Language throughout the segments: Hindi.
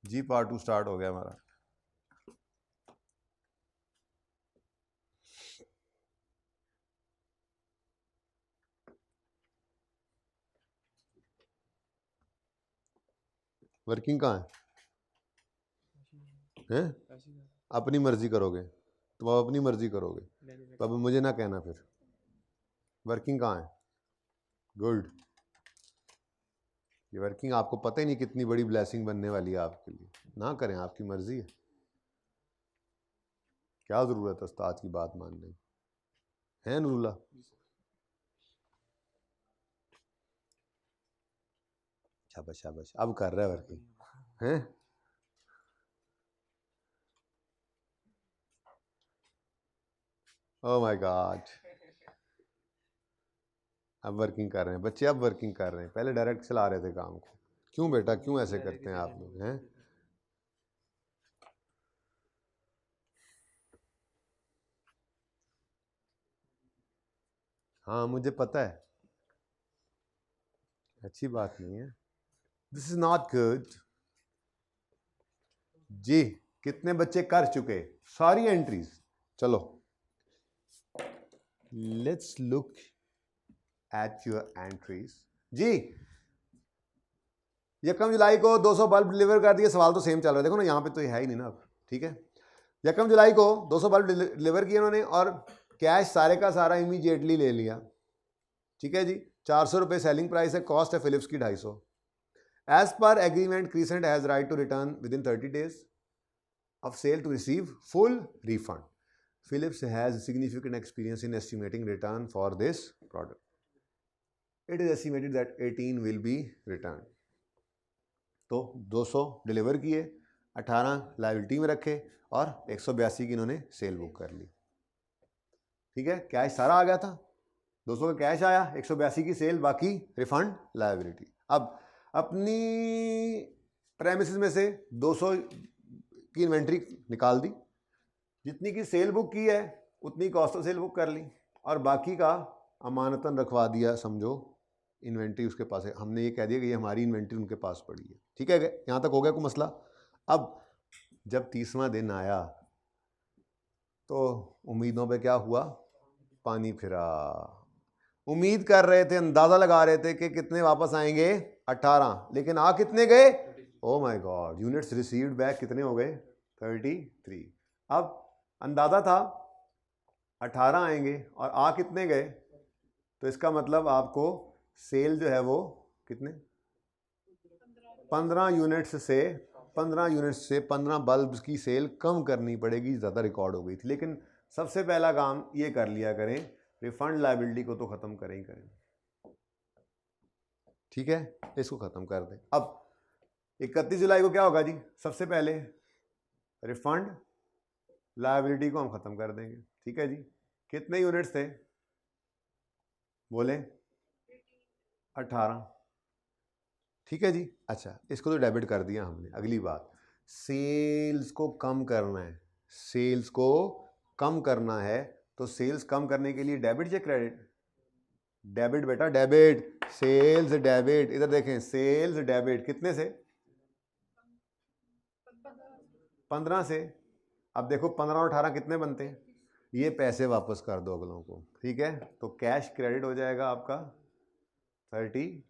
जी पार्ट 2 स्टार्ट हो गया हमारा। वर्किंग कहाँ है? अपनी मर्जी करोगे तो आप अपनी मर्जी करोगे, तो अब मुझे ना कहना फिर। वर्किंग कहाँ है? गुड। ये वर्किंग आपको पता ही नहीं कितनी बड़ी ब्लेसिंग बनने वाली है आपके लिए। ना करें, आपकी मर्जी है। क्या जरूरत है उस्ताद की बात मानने की? है नूरुल्लाह? शाबाश शाबाश, अब कर रहा है वर्किंग है। ओह माय गॉड, अब वर्किंग कर रहे हैं बच्चे, अब वर्किंग कर रहे हैं। पहले डायरेक्ट चला रहे थे काम को। क्यों बेटा, क्यों ऐसे करते हैं आप लोग हैं? हाँ मुझे पता है, अच्छी बात नहीं है। This is not good. जी कितने बच्चे कर चुके सारी एंट्रीज? चलो let's look at your entries. जी 1 जुलाई को 200 बल्ब डिलीवर कर दिए। सवाल तो सेम चल रहा है, देखो ना यहाँ पे तो ये है ही नहीं ना अब। ठीक है, 1 जुलाई को 200 बल्ब डिलीवर किए उन्होंने और कैश सारे का सारा इमीडिएटली ले लिया। ठीक है जी, 400 रुपये सेलिंग प्राइस है, कॉस्ट है फिलिप्स की 250। As per agreement Crescent has right to return within 30 days of sale to receive full refund. Philips has significant experience in estimating return for this product. It is estimated that 18 will be returned. तो 200 डिलीवर किए, 18 लाइबिलिटी में रखे और 182 की इन्होंने सेल बुक कर ली। ठीक है, कैश सारा आ गया था, 200 का कैश आया, 182 की सेल, बाकी रिफंड लाइबिलिटी। अब अपनी प्रेमिसेस में से 200 की इन्वेंट्री निकाल दी, जितनी की सेल बुक की है उतनी कॉस्ट ऑफ सेल बुक कर ली और बाकी का अमानतन रखवा दिया। समझो इन्वेंट्री उसके पास है, हमने ये कह दिया कि ये हमारी इन्वेंट्री उनके पास पड़ी है। ठीक है, यहाँ तक हो गया कोई मसला? अब जब 30वां दिन आया तो उम्मीदों पे क्या हुआ? पानी फिरा। उम्मीद कर रहे थे, अंदाजा लगा रहे थे कि कितने वापस आएंगे, 18, लेकिन आ कितने गए? Oh my God, units received back कितने हो गए? 33। अब अंदाजा था 18 आएंगे और आ कितने गए? तो इसका मतलब आपको सेल जो है वो कितने, 15 यूनिट्स से 15 बल्ब्स की सेल कम करनी पड़ेगी, ज़्यादा रिकॉर्ड हो गई थी। लेकिन सबसे पहला काम ये कर लिया करें, रिफंड लाइबिलिटी को तो ख़त्म करें ही करें। ठीक है, इसको ख़त्म कर दें। अब 31 जुलाई को क्या होगा जी? सबसे पहले रिफंड लाइबिलिटी को हम ख़त्म कर देंगे। ठीक है जी, कितने यूनिट्स थे बोले? 18। ठीक है जी, अच्छा इसको तो डेबिट कर दिया हमने। अगली बात, सेल्स को कम करना है, सेल्स को कम करना है, तो सेल्स कम करने के लिए डेबिट या क्रेडिट? डेबिट बेटा, डेबिट। सेल्स डेबिट, इधर देखें, सेल्स डेबिट कितने से? 15 से। अब देखो 15 और 18 कितने बनते हैं? ये पैसे वापस कर दो अगलों को। ठीक है, तो कैश क्रेडिट हो जाएगा आपका 33।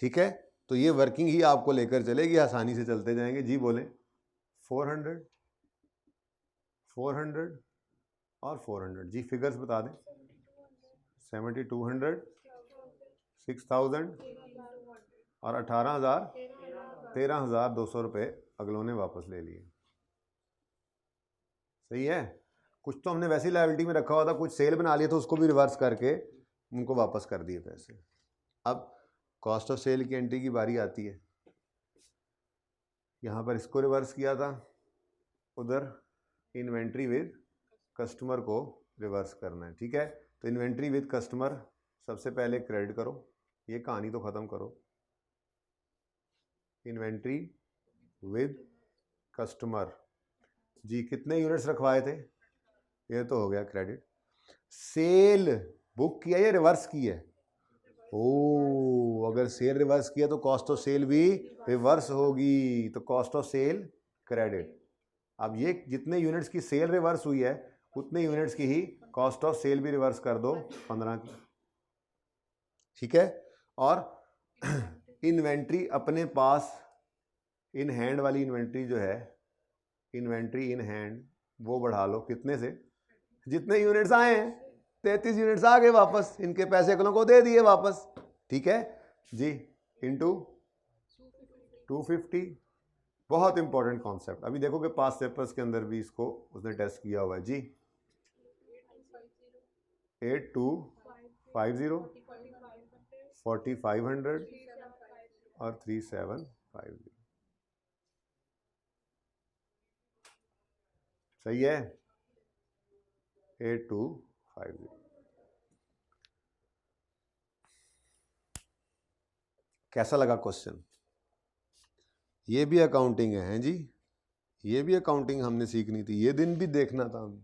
ठीक है, तो ये वर्किंग ही आपको लेकर चलेगी, आसानी से चलते जाएंगे। जी बोले 400 400 और 400। जी फिगर्स बता दें। 7200, 6000 और 18000, 13200 रुपये अगलों ने वापस ले लिए। सही है, कुछ तो हमने वैसी लायबिलिटी में रखा हुआ था, कुछ सेल बना लिया तो उसको भी रिवर्स करके उनको वापस कर दिए पैसे। अब कॉस्ट ऑफ सेल की एंट्री की बारी आती है। यहाँ पर इसको रिवर्स किया था, उधर इन्वेंट्री विद कस्टमर को रिवर्स करना है। ठीक है, तो इन्वेंट्री विद कस्टमर सबसे पहले क्रेडिट करो, ये कहानी तो ख़त्म करो। इन्वेंट्री विद कस्टमर, जी कितने यूनिट्स रखवाए थे? ये तो हो गया क्रेडिट। सेल बुक किया या रिवर्स की है? ओ, अगर सेल रिवर्स किया तो कॉस्ट ऑफ सेल भी रिवर्स होगी, तो कॉस्ट ऑफ सेल क्रेडिट। अब ये जितने यूनिट्स की सेल रिवर्स हुई है उतने यूनिट्स की ही कॉस्ट ऑफ सेल भी रिवर्स कर दो 15 की, ठीक है। और इन्वेंट्री अपने पास इन हैंड वाली इन्वेंट्री जो है, इन्वेंट्री इन हैंड, वो बढ़ा लो कितने से, जितने यूनिट्स आए हैं 33 यूनिट्स आ गए वापस, इनके पैसे अगलों को दे दिए वापस, ठीक है जी, इनटू 250। बहुत इंपॉर्टेंट कॉन्सेप्ट, अभी देखो कि पास पेपर्स के अंदर भी इसको उसने टेस्ट किया हुआ है जी। 8250, 4500 और 3750, सही है। 8250। कैसा लगा क्वेश्चन? ये भी अकाउंटिंग है जी, ये भी अकाउंटिंग हमने सीखनी थी, ये दिन भी देखना था हमें।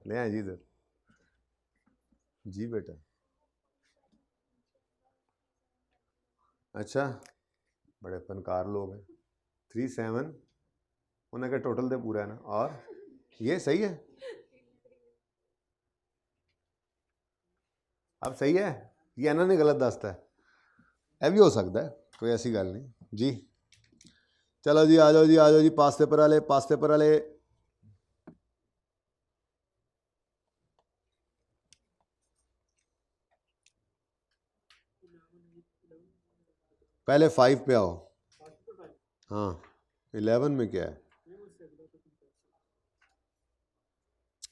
ले आए जी इधर, जी बेटा। अच्छा, बड़े फनकार लोग हैं। 37 उन्हें टोटल दे पूरा है ना, और ये सही है, अब सही है, ये है ना, नहीं गलत दस्ता है, ये भी हो सकता है, कोई ऐसी गल नहीं जी। चलो जी, आ जाओ जी, आ जाओ जी, पास पेपर वाले, पास पेपर वाले। पहले 5 पे आओ। हाँ, 11 में क्या है?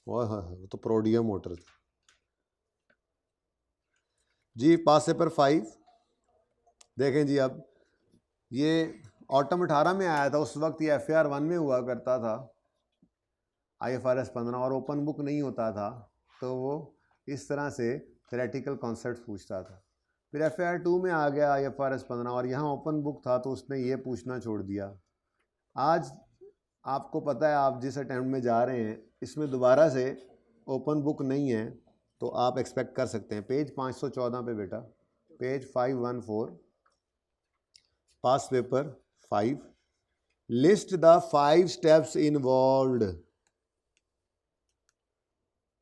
वो तो प्रोडिया मोटर जी। पास पेपर 5 देखें जी। अब ये ऑटम 18 में आया था, उस वक्त ये FAR 1 में हुआ करता था, IFRS 15, और ओपन बुक नहीं होता था, तो वो इस तरह से थ्योरेटिकल कॉन्सेप्ट पूछता था। फिर FAR 2 में आ गया IFRS 15, और यहाँ ओपन बुक था तो उसने ये पूछना छोड़ दिया। आज आपको पता है, आप जिस अटेम्प्ट में जा रहे हैं इसमें दोबारा से ओपन बुक नहीं है, तो आप एक्सपेक्ट कर सकते हैं। पेज 514 पे बेटा, page 514, pass paper 5, list the 5 steps involved.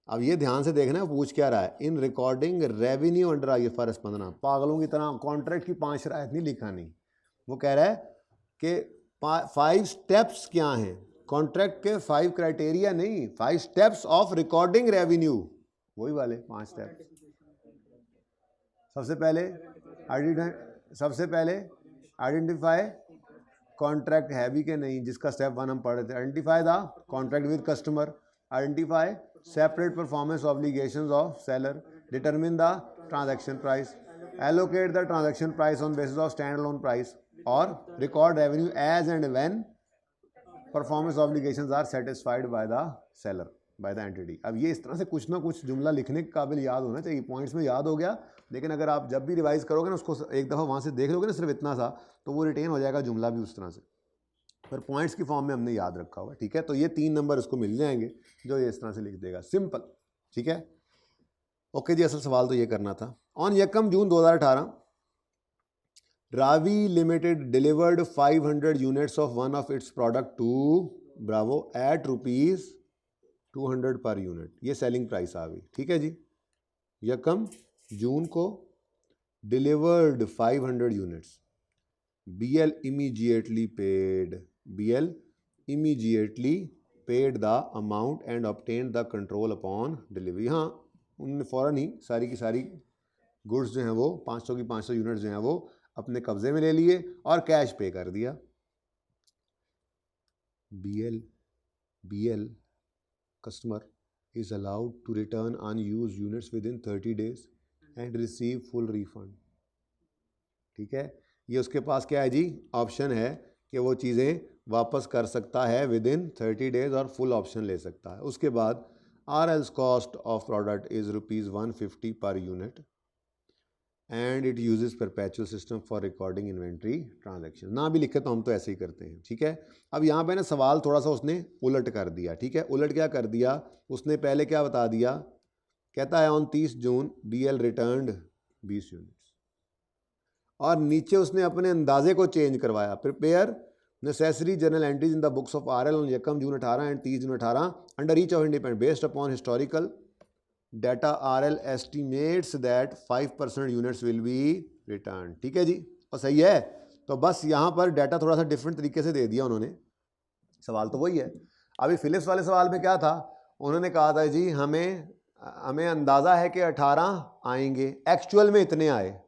अब ये ध्यान से देखना पूछ क्या रहा है, in recording revenue under IFRS 15। पागलों की तरह कॉन्ट्रैक्ट की 5 शरायत नहीं लिखा, नहीं, वो कह रहा है कि 5 स्टेप्स क्या हैं, कॉन्ट्रैक्ट के 5 क्राइटेरिया नहीं, 5 स्टेप्स ऑफ रिकॉर्डिंग रेवेन्यू, वही वाले 5 स्टेप। सबसे पहले आइडेंटिफाई कॉन्ट्रैक्ट है भी कि नहीं, जिसका स्टेप 1 हम पढ़ रहे थे। Identify the contract with customer, identify separate performance obligations of seller, determine the transaction price, allocate the transaction price on basis of standalone price, और record revenue as and when performance obligations are satisfied by the seller, by the entity। अब ये इस तरह से कुछ ना कुछ जुमला लिखने के काबिल याद होना चाहिए, पॉइंट्स में याद हो गया, लेकिन अगर आप जब भी रिवाइज करोगे ना उसको एक दफ़ा वहाँ से देख लोगे ना सिर्फ इतना सा, तो वो रिटेन हो जाएगा जुमला भी उस तरह से, पर पॉइंट्स की फॉर्म में हमने याद रखा हुआ, ठीक है। तो ये 3 नंबर इसको मिल जाएंगे जो ये इस तरह से लिख देगा, सिंपल, ठीक है। ओके जी, असल सवाल तो ये करना था। On 1 June 2018 Ravi limited delivered 500 units of one of its product to Bravo at ₹200 per unit. ये सेलिंग प्राइस आ गई, ठीक है जी। 1 जून को delivered 500 units, BL immediately paid the amount and obtained the control upon delivery। हाँ, उन्होंने फ़ौरन ही सारी की सारी गुड्स जो हैं वो 500 की 500 यूनिट्स जो हैं वो अपने कब्जे में ले लिए और कैश पे कर दिया। BL customer is allowed to return unused units within 30 days and receive full refund, ठीक है। ये उसके पास क्या है जी, ऑप्शन है कि वो चीज़ें वापस कर सकता है विद इन 30 डेज और फुल ऑप्शन ले सकता है। उसके बाद RL's cost of product is ₹150 per unit and it uses perpetual system for recording inventory transaction. ना भी लिखे तो हम तो ऐसे ही करते हैं, ठीक है। अब यहाँ पे ना सवाल थोड़ा सा उसने उलट कर दिया, ठीक है। उलट क्या कर दिया उसने, पहले क्या बता दिया, कहता है on 30 June DL returned 20 units. और नीचे उसने अपने अंदाजे को चेंज करवाया, prepare necessary journal entries in the books of RL on यकम जून 18 and 30 June 18 under each of independent based upon historical data RL estimates that 5% units will be return. ठीक है जी, और सही है। तो बस यहाँ पर डाटा थोड़ा सा डिफरेंट तरीके से दे दिया उन्होंने, सवाल तो वही है। अभी फिलिप्स वाले सवाल में क्या था, उन्होंने कहा था जी हमें अंदाज़ा है कि 18 आएंगे, एक्चुअल में इतने आए।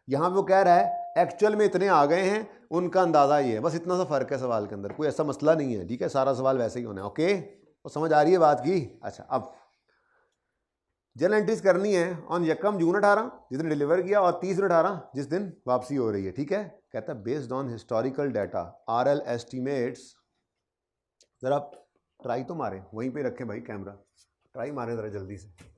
यहाँ वो कह रहा है एक्चुअल में इतने आ गए हैं, उनका अंदाज़ा ये है। बस इतना सा फ़र्क है सवाल के अंदर, कोई ऐसा मसला नहीं है। ठीक है, सारा सवाल वैसे ही होना है। ओके, तो समझ आ रही है बात की। अच्छा, अब जर्नल एंट्रीज करनी है ऑन यकम जून 18 जिस दिन डिलीवर किया, और 30 जून 18 जिस दिन वापसी हो रही है। ठीक है, कहता है based on historical data RL estimates. ज़रा ट्राई तो मारें, वहीं पे रखें भाई कैमरा, ट्राई मारें ज़रा जल्दी से।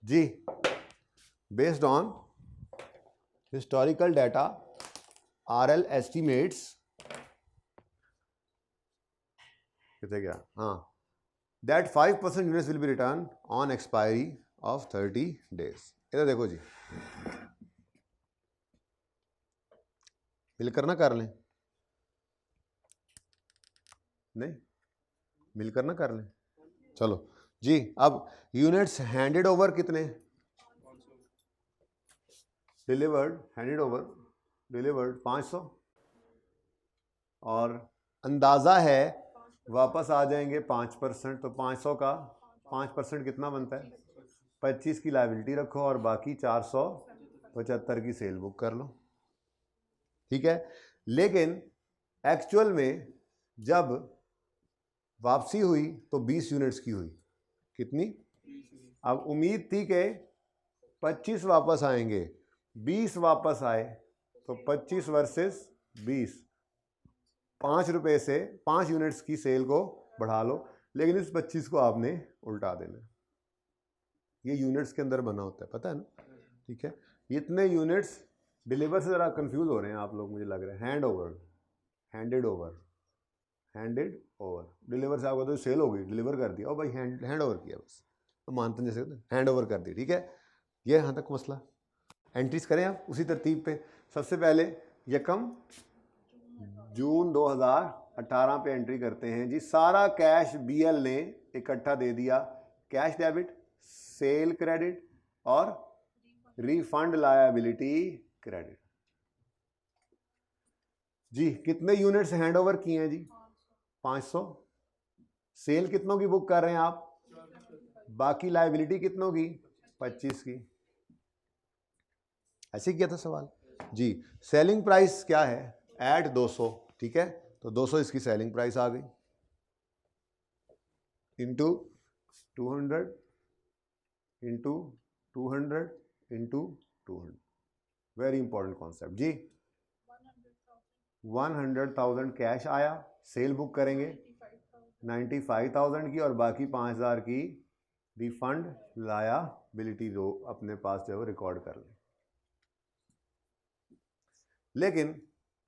जी, based on historical data RL estimates, कितने गया, हाँ, that 5% units will be return on expiry of 30 days. इधर देखो जी, मिलकर ना कर लें, नहीं मिलकर ना कर लें, चलो जी। अब यूनिट्स हैंडेड ओवर कितने, डिलीवर्ड, हैंडेड ओवर डिलीवर्ड 500, और अंदाज़ा है वापस आ जाएंगे 5%। तो 500 का 5% कितना बनता है, 25 की लायबिलिटी रखो और बाकी 475 की सेल बुक कर लो। ठीक है, लेकिन एक्चुअल में जब वापसी हुई तो 20 यूनिट्स की हुई। कितनी, अब उम्मीद थी कि 25 वापस आएंगे, 20 वापस आए, तो 25 वर्सेस 20, 5 रुपये से 5 यूनिट्स की सेल को बढ़ा लो, लेकिन इस 25 को आपने उल्टा देना। ये यूनिट्स के अंदर बना होता है, पता है ना। ठीक है, इतने यूनिट्स डिलीवर से ज़रा कंफ्यूज हो रहे हैं आप लोग, मुझे लग रहा है। Hand over, handed over, handed over, deliver से आपको तो सेल हो गई, डिलीवर कर दिया, और भाई हैंड ओवर किया, बस तो मानते हैं जैसे हैंड ओवर कर दी। ठीक है, ये यहाँ तक मसला। एंट्रीज करें आप उसी तरतीब पे। सबसे पहले यकम जून 2018 पे एंट्री करते हैं जी। सारा कैश बीएल ने इकट्ठा दे दिया, कैश डेबिट, सेल क्रेडिट और रिफंड लायबिलिटी क्रेडिट। जी कितने यूनिट्स हैंडओवर किए हैं जी, 500। सेल कितनों की बुक कर रहे हैं आप, बाकी लायबिलिटी कितनों की, 25 की। ऐसे किया था सवाल जी। सेलिंग प्राइस क्या है, ऐड 200। ठीक है, तो 200 इसकी सेलिंग प्राइस आ गई, into 200 into 200 into 200। Very important concept जी। 100,000 कैश आया, सेल बुक करेंगे 95,000 की, और बाकी 5,000 की रिफंड लायबिलिटी जो अपने पास जो है वो रिकॉर्ड कर लें। लेकिन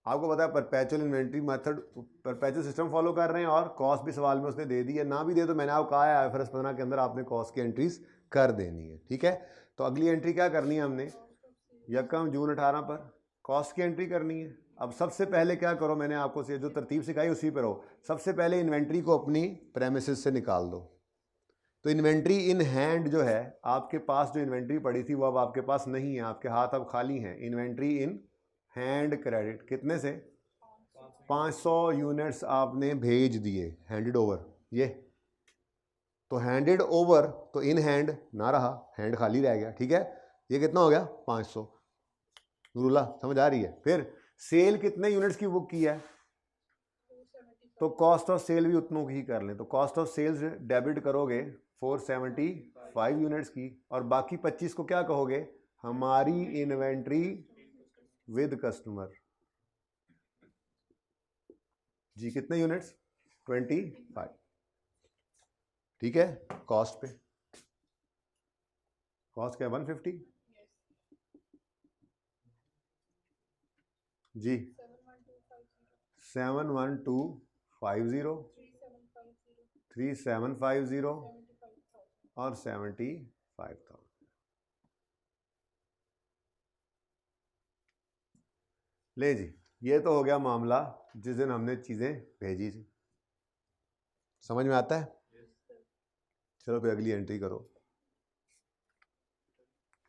आपको पता है perpetual inventory method, perpetual system follow कर रहे हैं, और कॉस्ट भी सवाल में उसने दे दी है। ना भी दे तो मैंने आपको कहा है IFRS 15 के अंदर आपने कॉस्ट की एंट्रीज कर देनी है। ठीक है, तो अगली एंट्री क्या करनी है हमने, यकम जून 18 पर कॉस्ट की एंट्री करनी है। अब सबसे पहले क्या करो, मैंने आपको जो तरतीब सिखाई उसी पर रहो। सबसे पहले इन्वेंट्री को अपनी प्रेमिसेस से निकाल दो। तो इन्वेंट्री इन हैंड जो है, आपके पास जो इन्वेंट्री पड़ी थी वो अब आपके पास नहीं है, आपके हाथ अब खाली हैं। इन्वेंट्री इन हैंड क्रेडिट कितने से, 500 यूनिट्स आपने भेज दिए, हैंडेड ओवर। ये तो हैंडेड ओवर, तो इन हैंड ना रहा, हैंड खाली रह गया। ठीक है, ये कितना हो गया, 500। नूरुल्लाह समझ आ रही है। फिर सेल कितने यूनिट्स की बुक की है, तो कॉस्ट ऑफ सेल भी उतनों की ही कर लें। तो कॉस्ट ऑफ सेल्स डेबिट करोगे 475 यूनिट्स की, और बाकी 25 को क्या कहोगे, हमारी इन्वेंट्री विद कस्टमर जी। कितने यूनिट्स, 25। ठीक है, कॉस्ट पे, कॉस्ट क्या है 150, जी 71250 3750 और 75,000। ले जी, ये तो हो गया मामला जिस दिन हमने चीज़ें भेजी थी। समझ में आता है? चलो फिर अगली एंट्री करो।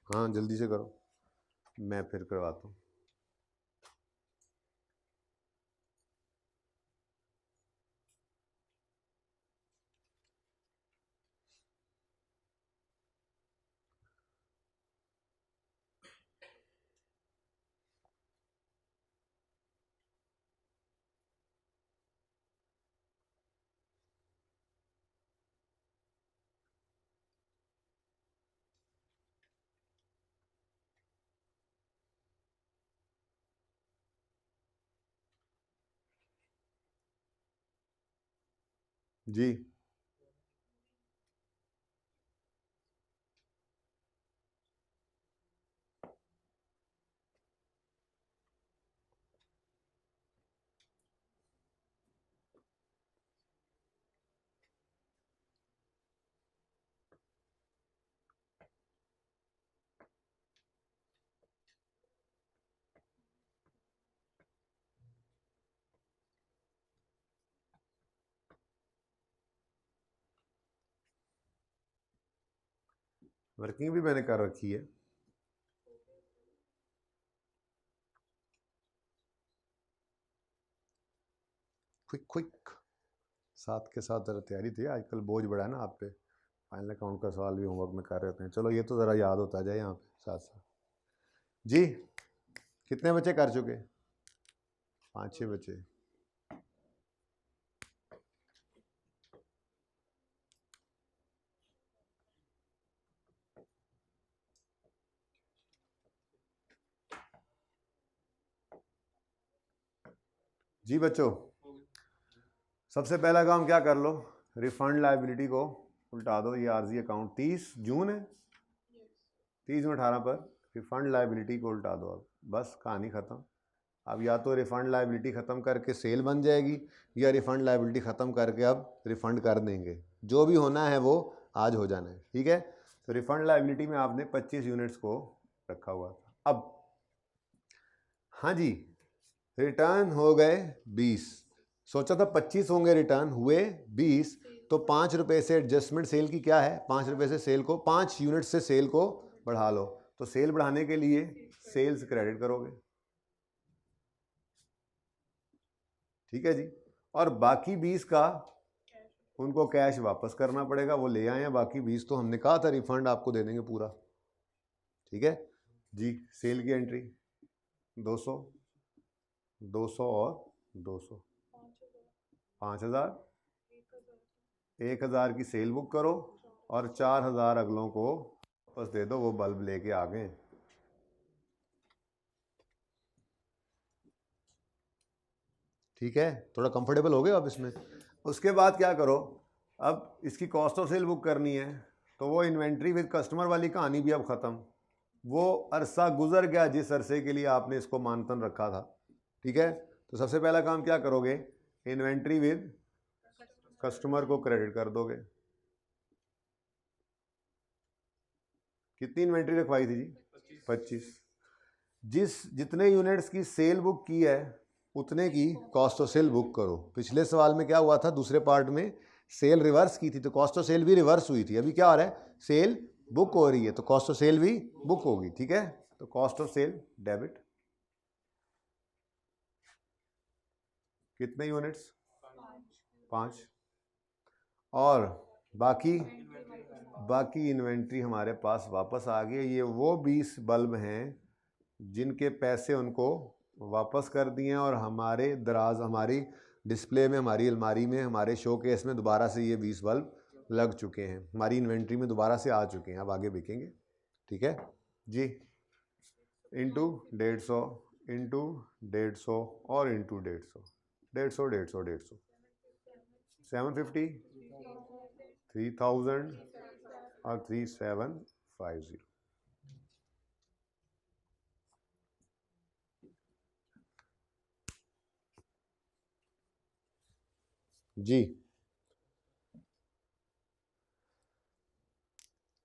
हाँ जल्दी से करो, मैं फिर करवाता हूँ। जी वर्किंग भी मैंने कर रखी है। क्विक क्विक, साथ के साथ ज़रा तैयारी थी, आजकल बोझ बढ़ा है ना आप पे, फाइनल अकाउंट का सवाल भी होमवर्क में कर रहे थे। चलो ये तो ज़रा याद होता जाए यहाँ पे साथ साथ। जी कितने बच्चे कर चुके? 5-6 बच्चे। जी बच्चों, सबसे पहला काम क्या कर लो, रिफंड लाइबिलिटी को उल्टा दो। ये आरजी अकाउंट 30 जून है, 30 में 18 पर रिफंड लाइबिलिटी को उल्टा दो। अब बस कहानी ख़त्म। अब या तो रिफ़ंड लाइबिलिटी ख़त्म करके सेल बन जाएगी, या रिफ़ंड लाइबिलिटी ख़त्म करके अब रिफ़ंड कर देंगे। जो भी होना है वो आज हो जाना है, ठीक है। तो रिफ़ंड लाइबिलिटी में आपने 25 यूनिट्स को रखा हुआ था। अब हाँ जी, रिटर्न हो गए 20, सोचा था 25 होंगे, रिटर्न हुए 20, तो 5 रुपये से एडजस्टमेंट सेल की क्या है, 5 रुपये से सेल को, 5 यूनिट से सेल को बढ़ा लो। तो सेल बढ़ाने के लिए सेल्स क्रेडिट करोगे, ठीक है जी। और बाकी 20 का उनको कैश वापस करना पड़ेगा, वो ले आए हैं। बाकी 20 तो हमने कहा था रिफंड आपको दे देंगे पूरा, ठीक है जी। सेल की एंट्री 200, 200 और 200, 5,000, 1,000 की सेल बुक करो और 4,000 अगलों को वापस दे दो, वो बल्ब लेके आ गए। ठीक है, थोड़ा कंफर्टेबल हो गए आप इसमें। उसके बाद क्या करो, अब इसकी कॉस्ट ऑफ सेल बुक करनी है, तो वो इन्वेंट्री विद कस्टमर वाली कहानी भी अब ख़त्म। वो अरसा गुजर गया जिस अरसे के लिए आपने इसको मानतन रखा था, ठीक है। तो सबसे पहला काम क्या करोगे, इन्वेंट्री विद कस्टमर को क्रेडिट कर दोगे। कितनी इन्वेंट्री रखवाई थी जी? 25। जितने यूनिट्स की सेल बुक की है उतने की कॉस्ट ऑफ सेल बुक करो। पिछले सवाल में क्या हुआ था, दूसरे पार्ट में सेल रिवर्स की थी, तो कॉस्ट ऑफ सेल भी रिवर्स हुई थी। अभी क्या हो रहा है, सेल बुक हो रही है तो कॉस्ट ऑफ सेल भी बुक होगी, ठीक है। तो कॉस्ट ऑफ सेल डेबिट, कितने यूनिट्स? 5। और बाकी इन्वेंट्री हमारे पास वापस आ गई। ये वो 20 बल्ब हैं जिनके पैसे उनको वापस कर दिए, और हमारे दराज, हमारी डिस्प्ले में, हमारी अलमारी में, हमारे शो केस में दोबारा से ये 20 बल्ब लग चुके हैं, हमारी इन्वेंट्री में दोबारा से आ चुके हैं, अब आगे बिकेंगे, ठीक है जी। इंटू 150, इंटू 150 और इंटू 150, 150, 150, 150, 750, 3,000 और 3750। जी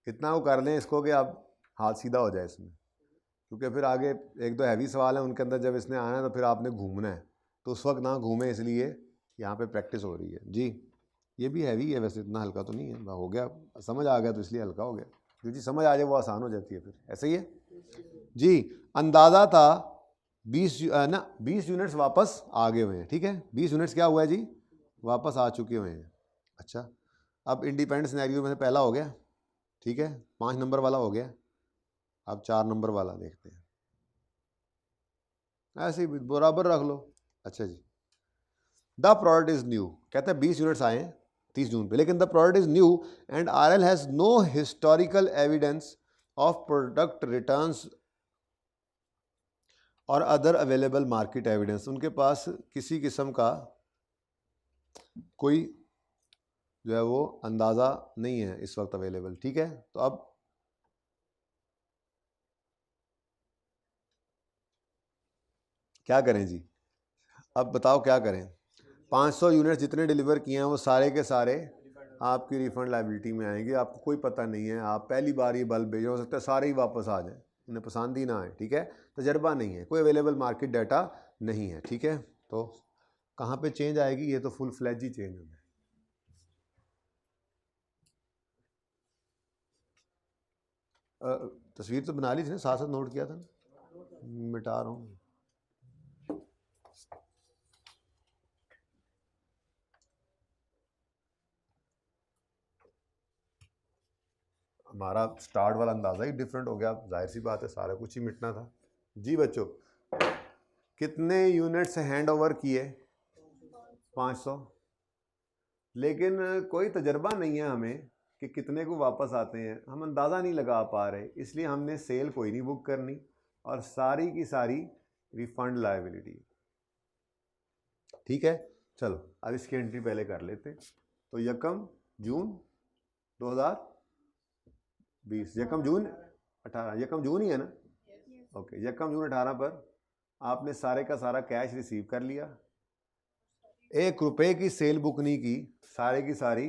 इतना वो कर लें इसको कि आप हाथ सीधा हो जाए इसमें, क्योंकि फिर आगे एक दो हैवी सवाल हैं उनके अंदर जब इसने आना है तो फिर आपने घूमना है, तो उस वक्त ना घूमे, इसलिए यहाँ पे प्रैक्टिस हो रही है। जी ये भी हैवी है वैसे, इतना हल्का तो नहीं है, हो गया समझ आ गया तो इसलिए हल्का हो गया, जो चीज़ समझ आ जाए वो आसान हो जाती है फिर, ऐसा ही है जी। अंदाज़ा था 20 यूनिट्स वापस आ गए हुए हैं, ठीक है, 20 यूनिट्स क्या हुआ है जी, वापस आ चुके हुए हैं। अच्छा अब इंडिपेंडेंट सिनेरियो में से पहला हो गया, ठीक है, 5 नंबर वाला हो गया, अब 4 नंबर वाला देखते हैं, ऐसे ही बराबर रख लो। अच्छा जी, द प्रोडक्ट इज न्यू, कहते हैं 20 यूनिट्स आए हैं 30 जून पे, लेकिन the product is new and RL has no historical evidence of product returns और अदर अवेलेबल मार्केट एविडेंस, उनके पास किसी किस्म का कोई जो है वो अंदाज़ा नहीं है इस वक्त अवेलेबल, ठीक है। तो अब क्या करें जी, अब बताओ क्या करें। 500 यूनिट जितने डिलीवर किए हैं वो सारे के सारे आपकी रिफंड लाइबिलिटी में आएंगे, आपको कोई पता नहीं है, आप पहली बार ये बल्ब भेजे, हो सकता है सारे ही वापस आ जाए, उन्हें पसंद ही ना आए, ठीक है, तजर्बा नहीं है, कोई अवेलेबल मार्केट डाटा नहीं है, ठीक है। तो कहाँ पे चेंज आएगी, ये तो फुल फ्लैज ही चेंज होगा। तस्वीर तो बना ली थी ना, साथ साथ नोट किया था ना, मिटा रहा हूँ। हमारा स्टार्ट वाला अंदाज़ा ही डिफरेंट हो गया, जाहिर सी बात है सारा कुछ ही मिटना था। जी बच्चों कितने यूनिट्स हैंड ओवर किए, 500, लेकिन कोई तजर्बा नहीं है हमें कि कितने को वापस आते हैं, हम अंदाज़ा नहीं लगा पा रहे, इसलिए हमने सेल कोई नहीं बुक करनी और सारी की सारी रिफंड लायबिलिटी, ठीक है। चलो अब इसकी एंट्री पहले कर लेते हैं। तो यकम जून 2020, यकम जून 18, यकम जून ही है ना, ओके, यकम जून 18 पर आपने सारे का सारा कैश रिसीव कर लिया, 1 रुपए की सेल बुक नहीं की, सारे की सारी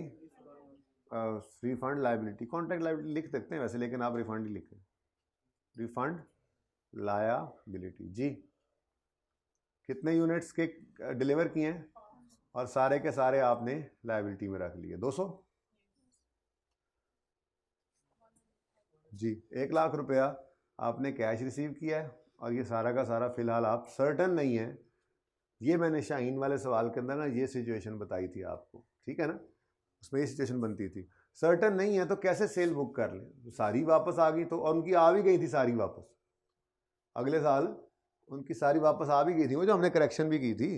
रिफंड लायबिलिटी, कॉन्ट्रैक्ट लायबिलिटी लिख सकते हैं वैसे, लेकिन आप रिफंड ही लिखें, रिफंड लायबिलिटी। जी कितने यूनिट्स के डिलीवर किए हैं और सारे के सारे आपने लायबिलिटी में रख लिए, 200 जी, 1 लाख रुपया आपने कैश रिसीव किया है और ये सारा का सारा फिलहाल आप सर्टन नहीं है, ये मैंने शाहीन वाले सवाल के अंदर ना ये सिचुएशन बताई थी आपको, ठीक है ना, उसमें ये सिचुएशन बनती थी, सर्टन नहीं है तो कैसे सेल बुक कर लें, तो सारी वापस आ गई, तो और उनकी आ भी गई थी सारी वापस, अगले साल उनकी सारी वापस आ भी गई थी, वो जो हमने करेक्शन भी की थी,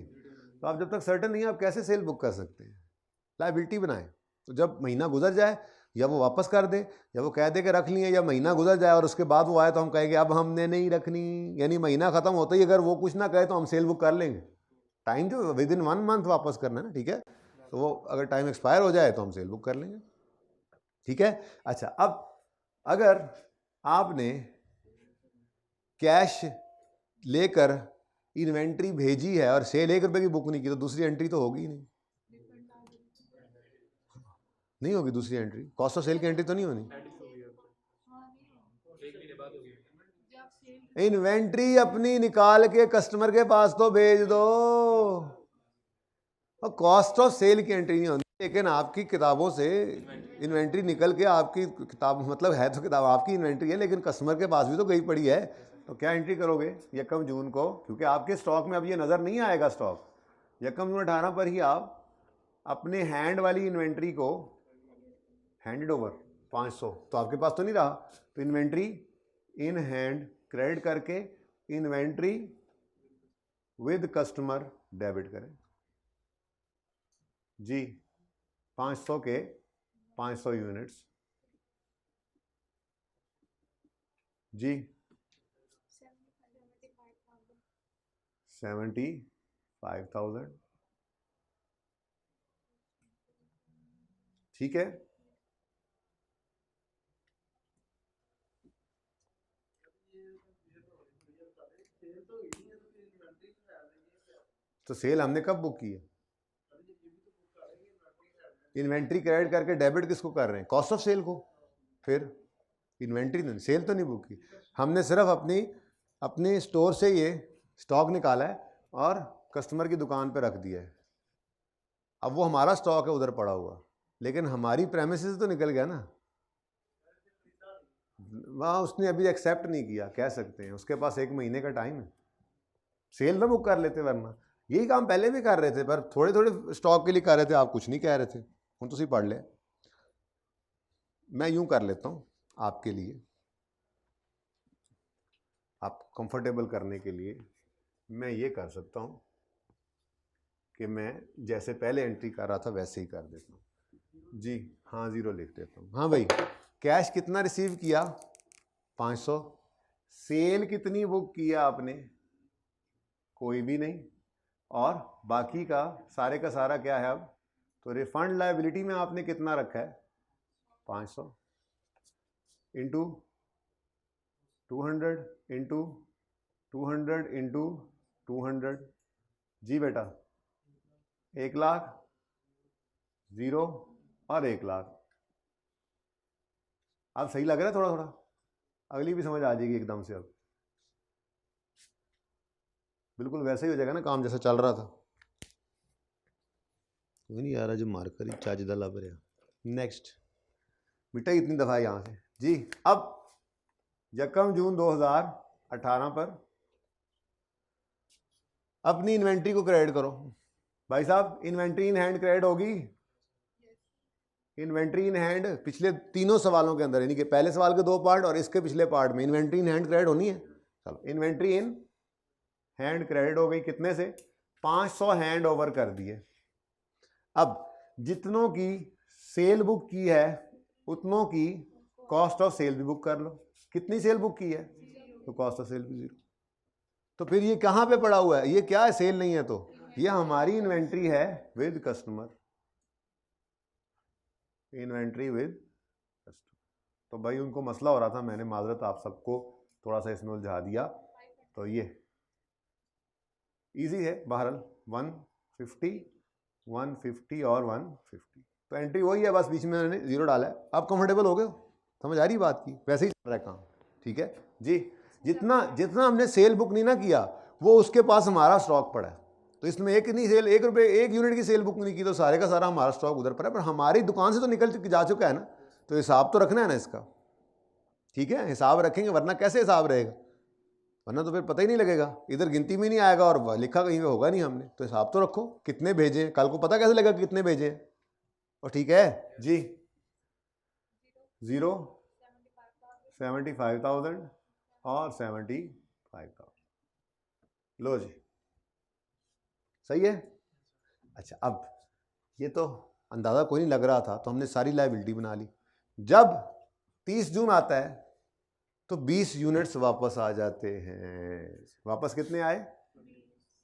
तो आप जब तक सर्टन नहीं है आप कैसे सेल बुक कर सकते हैं, लायबिलिटी बनाएं, तो जब महीना गुजर जाए या वो वापस कर दे या वो कह दे कि रख लिए, या महीना गुजर जाए और उसके बाद वो आए तो हम कहेंगे अब हमने नहीं रखनी, यानी महीना ख़त्म होता ही अगर वो कुछ ना कहे तो हम सेल बुक कर लेंगे, टाइम जो विद इन 1 मंथ वापस करना है ना, ठीक है, तो वो अगर टाइम एक्सपायर हो जाए तो हम सेल बुक कर लेंगे, ठीक है। अच्छा अब अगर आपने कैश लेकर इन्वेंट्री भेजी है और सेल 1 रुपए की बुक नहीं की, तो दूसरी एंट्री तो होगी ही नहीं, नहीं होगी दूसरी एंट्री, कॉस्ट ऑफ सेल की एंट्री तो नहीं होनी, इन्वेंट्री अपनी निकाल के कस्टमर के पास तो भेज दो, और कॉस्ट ऑफ सेल की एंट्री नहीं होती, लेकिन आपकी किताबों से इन्वेंट्री निकल के आपकी किताब, मतलब है तो किताब आपकी इन्वेंट्री है लेकिन कस्टमर के पास भी तो गई पड़ी है, तो क्या एंट्री करोगे यकम जून को, क्योंकि आपके स्टॉक में अब ये नज़र नहीं आएगा स्टॉक, यकम जून 18 पर ही आप अपने हैंड वाली इन्वेंट्री को हैंडेड ओवर 500, तो आपके पास तो नहीं रहा, तो इन्वेंट्री इन हैंड क्रेडिट करके इन्वेंट्री विद कस्टमर डेबिट करें जी, 500 के 500 यूनिट्स जी, 75,000, ठीक है। तो सेल हमने कब बुक की है, इन्वेंट्री क्रेडिट करके डेबिट किसको कर रहे हैं? कॉस्ट ऑफ सेल को। फिर इन्वेंट्री नहीं, सेल तो नहीं बुक की, हमने सिर्फ अपनी स्टोर से ये स्टॉक निकाला है और कस्टमर की दुकान पे रख दिया है। अब वो हमारा स्टॉक है उधर पड़ा हुआ, लेकिन हमारी प्रेमिसेस तो निकल गया ना, वहाँ उसने अभी एक्सेप्ट नहीं किया, कह सकते हैं उसके पास 1 महीने का टाइम है, सेल ना बुक कर लेते, वरना यही काम पहले भी कर रहे थे, पर थोड़े थोड़े स्टॉक के लिए कर रहे थे, आप कुछ नहीं कह रहे थे। हम तुसी पढ़ ले, मैं यूं कर लेता हूँ आपके लिए, आप कंफर्टेबल करने के लिए मैं ये कर सकता हूँ कि मैं जैसे पहले एंट्री कर रहा था वैसे ही कर देता हूँ जी। हाँ 0 लिख देता हूँ। हाँ भाई, कैश कितना रिसीव किया? 500। सेल कितनी बुक किया आपने? कोई भी नहीं। और बाकी का सारा क्या है अब? तो रिफंड लायबिलिटी में आपने कितना रखा है? 500 इंटू 200 इंटू 200 इंटू 200 जी बेटा, 1 लाख, 0 और 1 लाख। अब सही लग रहा है थोड़ा थोड़ा, अगली भी समझ आ जाएगी एकदम से। अब बिल्कुल वैसे ही हो जाएगा ना काम जैसा चल रहा था। कोई नहीं आ रहा जो मार्कर ही चार्जदा लब रहा। नेक्स्ट बेटा इतनी दफ़ा यहाँ से जी। अब 1 जून 2018 पर अपनी इन्वेंट्री को क्रेडिट करो। भाई साहब इन्वेंट्री इन हैंड क्रेडिट होगी? इन्वेंट्री इन हैंड पिछले तीनों सवालों के अंदर, यानी कि पहले सवाल के 2 पार्ट और इसके पिछले पार्ट में इन्वेंट्री इन हैंड क्रेडिट होनी है। चलो इन्वेंट्री इन हैंड क्रेडिट हो गई, कितने से? 500 हैंड ओवर कर दिए। अब जितनों की सेल बुक की है उतनों की कॉस्ट ऑफ सेल भी बुक कर लो। कितनी सेल बुक की है? तो कॉस्ट ऑफ सेल भी 0। तो फिर ये कहाँ पे पड़ा हुआ है? ये क्या है? सेल नहीं है, तो ये हमारी इन्वेंट्री है with customer, inventory with customer. तो भाई उनको मसला हो रहा था, मैंने माजरत आप सबको थोड़ा सा इसमें उलझा दिया। तो ये इजी है बहरहाल, 150 150 और 150, तो एंट्री वही है, बस बीच में मैंने 0 डाला है। आप कंफर्टेबल हो गए हो? समझ आ रही बात की? वैसे ही चल रहा है काम, ठीक है जी। जितना हमने सेल बुक नहीं ना किया वो उसके पास हमारा स्टॉक पड़ा है। तो इसमें एक नहीं सेल, 1 रुपये 1 यूनिट की सेल बुक नहीं की, तो सारे का सारा हमारा स्टॉक उधर पड़ा है, पर हमारी दुकान से तो निकल जा चुका है ना, तो हिसाब तो रखना है ना इसका, ठीक है? हिसाब रखेंगे, वरना कैसे हिसाब रहेगा? वरना तो फिर पता ही नहीं लगेगा, इधर गिनती में नहीं आएगा और लिखा कहीं पे होगा नहीं हमने। तो हिसाब तो रखो कितने भेजे, कल को पता कैसे लगेगा कितने भेजे। और ठीक है जी, 0 75,000 और 75,000। लो जी, सही है। अच्छा, अब ये तो अंदाज़ा कोई नहीं लग रहा था, तो हमने सारी लायबिलिटी बना ली। जब 30 जून आता है तो 20 यूनिट्स वापस आ जाते हैं। वापस कितने आए?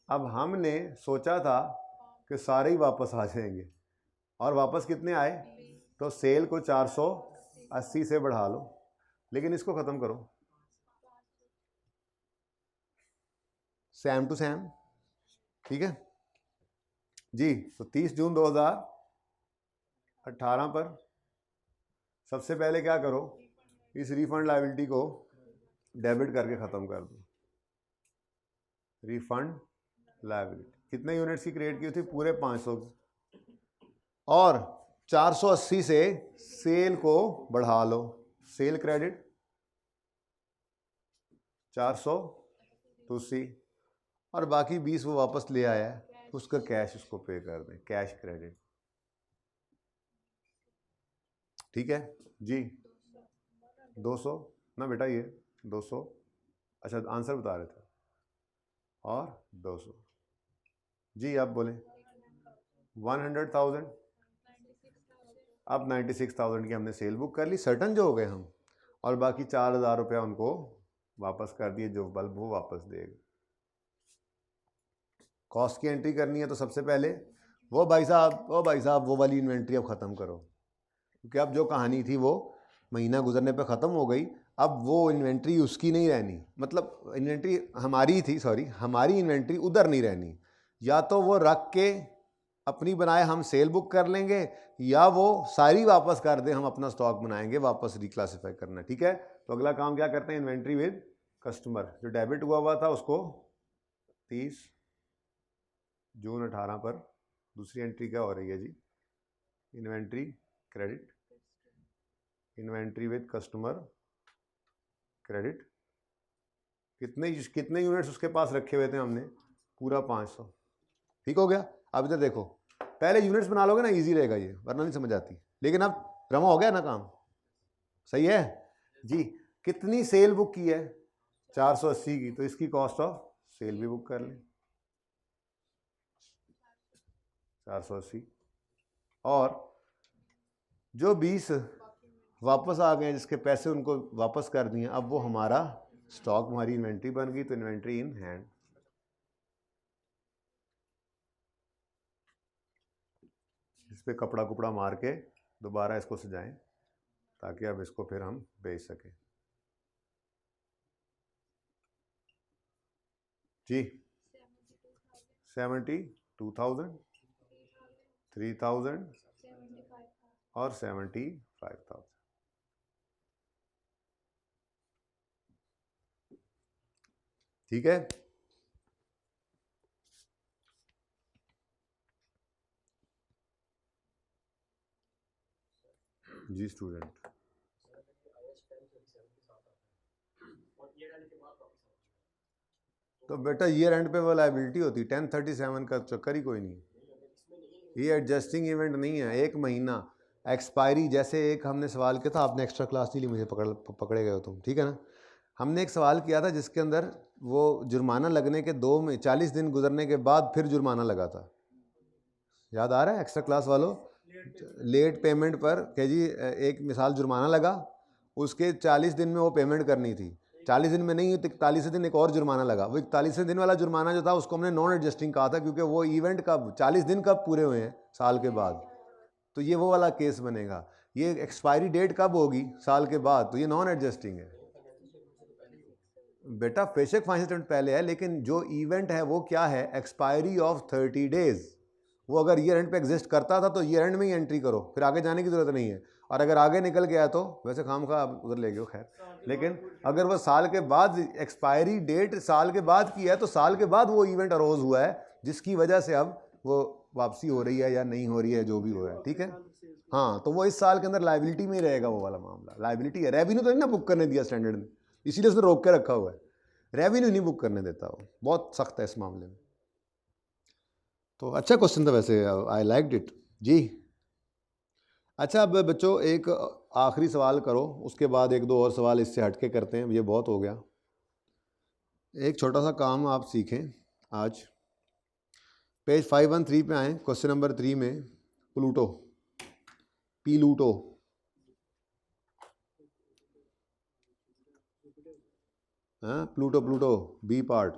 अब हमने सोचा था कि सारे ही वापस आ जाएंगे, और वापस कितने आए? तो सेल को 480 से बढ़ा लो, लेकिन इसको ख़त्म करो सेम टू सेम, ठीक है जी। तो 30 जून 2018 पर सबसे पहले क्या करो, इस रिफंड लायबिलिटी को डेबिट करके ख़त्म कर दो। रिफंड लायबिलिटी कितने यूनिट्स की क्रिएट की थी? पूरे 500 की, और 480 से सेल को बढ़ा लो, सेल क्रेडिट 480, और बाकी 20 वो वापस ले आया है, उसका कैश उसको पे कर दें, कैश क्रेडिट, ठीक है जी। 200 ना बेटा, ये 200, अच्छा आंसर बता रहे थे, और 200 जी। आप बोलें 100,000। अब 96,000 की हमने सेल बुक कर ली, सर्टन जो हो गए हम, और बाकी 4,000 रुपया उनको वापस कर दिए, जो बल्ब वो वापस देगा। कॉस्ट की एंट्री करनी है तो सबसे पहले वो भाई साहब वो वाली इन्वेंट्री अब ख़त्म करो, क्योंकि अब जो कहानी थी वो महीना गुजरने पे ख़त्म हो गई। अब वो इन्वेंट्री उसकी नहीं रहनी, मतलब इन्वेंट्री हमारी थी, सॉरी हमारी इन्वेंट्री उधर नहीं रहनी। या तो वो रख के अपनी बनाए हम सेल बुक कर लेंगे, या वो सारी वापस कर दे हम अपना स्टॉक बनाएंगे वापस रिक्लासिफाई करना। ठीक है, तो अगला काम क्या करते हैं, इन्वेंट्री विद कस्टमर। जो डेबिट हुआ था उसको 30 जून 18 पर, दूसरी एंट्री क्या हो रही है जी, inventory credit, inventory with customer credit. कितने यूनिट्स उसके पास रखे हुए थे हमने, पूरा 500। ठीक हो गया। अब इधर देखो, पहले यूनिट्स बना लोगे ना, इजी रहेगा ये, वरना नहीं समझ आती। लेकिन अब रमा हो गया ना काम, सही है जी। कितनी सेल बुक की है, 480 की, तो इसकी कॉस्ट ऑफ सेल भी बुक कर लें 480। और जो 20 वापस आ गए जिसके पैसे उनको वापस कर दिए, अब वो हमारा स्टॉक, हमारी इन्वेंट्री बन गई, तो इन्वेंट्री इन हैंड। इस पे कपड़ा कुपड़ा मार के दोबारा इसको सजाएं ताकि अब इसको फिर हम बेच सकें जी। 72,000, 3,000 और 75,000। ठीक है जी स्टूडेंट। तो बेटा ईयर एंड पे वो लायबिलिटी होती है, 1037 का चक्कर ही कोई नहीं, ये एडजस्टिंग इवेंट नहीं है। एक महीना एक्सपायरी, जैसे एक हमने सवाल किया था, आपने एक्स्ट्रा क्लास नहीं ली, मुझे पकड़े गए हो तुम, ठीक है ना। हमने एक सवाल किया था जिसके अंदर वो जुर्माना लगने के 40 दिन गुजरने के बाद फिर जुर्माना लगा था, याद आ रहा है एक्स्ट्रा क्लास वालों, लेट पेमेंट पर कि जी एक मिसाल जुर्माना लगा, उसके 40 दिन में वो पेमेंट करनी थी, 40 दिन में नहीं, 41 दिन एक और जुर्माना लगा। वो 41 दिन वाला जुर्माना जो था उसको हमने नॉन एडजस्टिंग कहा था, क्योंकि वो इवेंट कब 40 दिन कब पूरे हुए हैं, साल के बाद, तो ये वो वाला केस बनेगा। ये एक्सपायरी डेट कब होगी, साल के बाद, तो ये नॉन एडजस्टिंग है बेटा। बेशक फाइनेंशियल स्टेटमेंट पहले है, लेकिन जो इवेंट है वो क्या है, एक्सपायरी ऑफ 30 डेज। वो अगर ईयर एंड पे एग्जिस्ट करता था तो ईयर एंड में ही एंट्री करो, फिर आगे जाने की जरूरत नहीं है। और अगर आगे निकल गया तो वैसे खाम खा उधर ले गए, खैर। लेकिन अगर वो साल के बाद, एक्सपायरी डेट साल के बाद की है, तो साल के बाद वो इवेंट अरोज हुआ है जिसकी वजह से अब वो वापसी हो रही है या नहीं हो रही है, जो भी हो रहा है, ठीक है। हाँ, तो वो इस साल के अंदर लाइबिलिटी में ही रहेगा, वो वाला मामला लाइबिलिटी है। रेवेन्यू तो नहीं ना बुक करने दिया स्टैंडर्ड ने, इसीलिए उसने रोक के रखा हुआ है, रेवेन्यू नहीं बुक करने देता, वो बहुत सख्त है इस मामले में। तो अच्छा क्वेश्चन था वैसे, आई लाइक्ड इट जी। अच्छा, अब बच्चों एक आखिरी सवाल करो, उसके बाद एक दो और सवाल इससे हटके करते हैं, ये बहुत हो गया। एक छोटा सा काम आप सीखें आज, पेज 513 पे आए, क्वेश्चन नंबर 3 में प्लूटो, पीलूटो, हाँ Pluto, Pluto B part.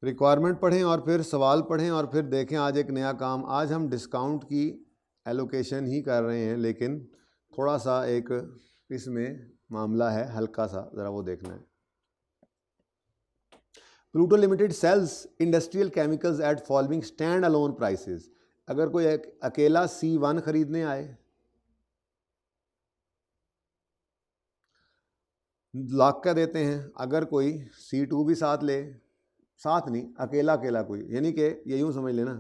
Requirement पढ़ें और फिर सवाल पढ़ें और फिर देखें आज एक नया काम। आज हम डिस्काउंट की एलोकेशन ही कर रहे हैं, लेकिन थोड़ा सा एक इसमें मामला है हल्का सा, ज़रा वो देखना है। Pluto limited sells industrial chemicals at following stand alone prices. अगर कोई अकेला C1 खरीदने आए, लाख का देते हैं। अगर कोई C2 भी साथ ले, साथ नहीं, अकेला अकेला कोई, यानी कि ये यूँ समझ लेना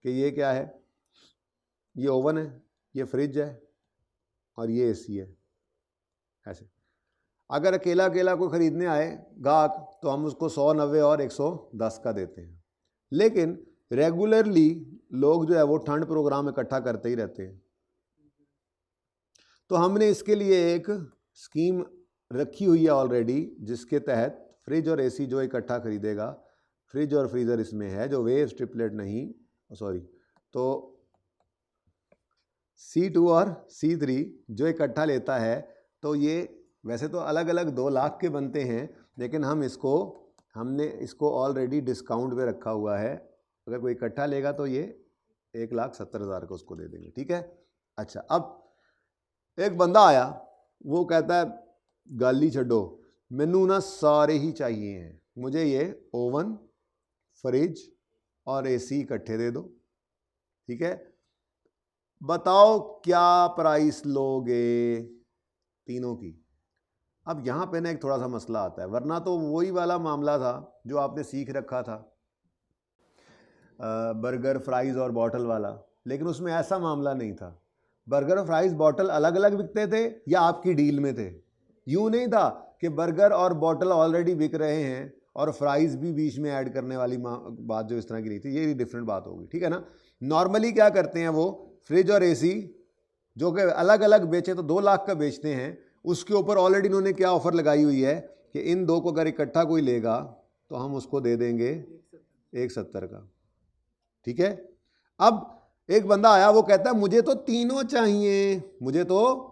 कि ये क्या है, ये ओवन है, ये फ्रिज है और ये एसी है, ऐसे। अगर अकेला अकेला कोई ख़रीदने आए गाहक, तो हम उसको 100, 90 और 110 का देते हैं। लेकिन रेगुलरली लोग जो है वो ठंड प्रोग्राम इकट्ठा करते ही रहते हैं, तो हमने इसके लिए एक स्कीम रखी हुई है ऑलरेडी, जिसके तहत फ्रिज और एसी जो इकट्ठा खरीदेगा, फ्रिज और फ्रीज़र इसमें है, जो वेव ट्रिपलेट नहीं, सॉरी, तो C2 और C3 जो इकट्ठा लेता है, तो ये वैसे तो अलग अलग 2 लाख के बनते हैं, लेकिन हमने इसको ऑलरेडी डिस्काउंट पे रखा हुआ है। अगर कोई इकट्ठा लेगा तो ये 1,70,000 का उसको दे देंगे, ठीक है। अच्छा, अब एक बंदा आया, वो कहता है गाली छड्डो, मैनू ना सारे ही चाहिए हैं, मुझे ये ओवन, फ्रिज और एसी इकट्ठे दे दो, ठीक है। बताओ क्या प्राइस लोगे तीनों की। अब यहाँ पे ना एक थोड़ा सा मसला आता है, वरना तो वही वाला मामला था जो आपने सीख रखा था बर्गर, फ्राइज़ और बॉटल वाला, लेकिन उसमें ऐसा मामला नहीं था। बर्गर और फ्राइज़ बॉटल अलग अलग बिकते थे या आपकी डील में थे। यूँ नहीं था कि बर्गर और बॉटल ऑलरेडी बिक रहे हैं और फ्राइज़ भी बीच में ऐड करने वाली बात जो इस तरह की नहीं थी, ये डिफरेंट बात होगी, ठीक है ना। नॉर्मली क्या करते हैं वो, फ्रिज और एसी जो कि अलग अलग बेचे तो 2 लाख का बेचते हैं, उसके ऊपर ऑलरेडी इन्होंने क्या ऑफ़र लगाई हुई है कि इन दो को अगर इकट्ठा कोई लेगा तो हम उसको दे देंगे 170 का, ठीक है। अब एक बंदा आया, वो कहता है मुझे तो तीनों चाहिए, मुझे तो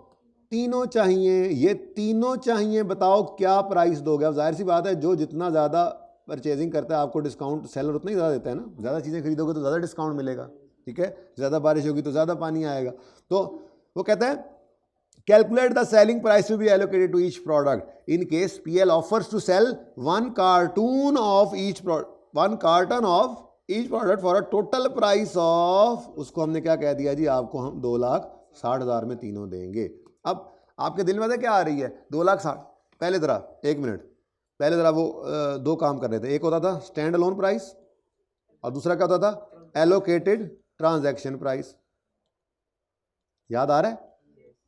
तीनों चाहिए, ये तीनों चाहिए, बताओ क्या प्राइस दोगे। अब जाहिर सी बात है जो जितना ज़्यादा परचेजिंग करता है आपको डिस्काउंट सेलर उतना ही ज़्यादा देता है ना, ज़्यादा चीज़ें खरीदोगे तो ज़्यादा डिस्काउंट मिलेगा, ठीक है। ज़्यादा बारिश होगी तो ज़्यादा पानी आएगा। तो वो कहता है calculate the selling price to be allocated to each product in case PL offers to sell 1 carton of each product, 1 carton of each product for a total price of, उसको हमने क्या कह दिया जी, आपको हम 2,60,000 में तीनों देंगे। अब आपके दिल में क्या आ रही है, 2,60,000। पहले जरा 1 मिनट, पहले जरा वो दो काम कर रहे थे, एक होता था स्टैंड अलोन प्राइस और दूसरा क्या होता था एलोकेटेड ट्रांजैक्शन प्राइस। याद आ रहा है?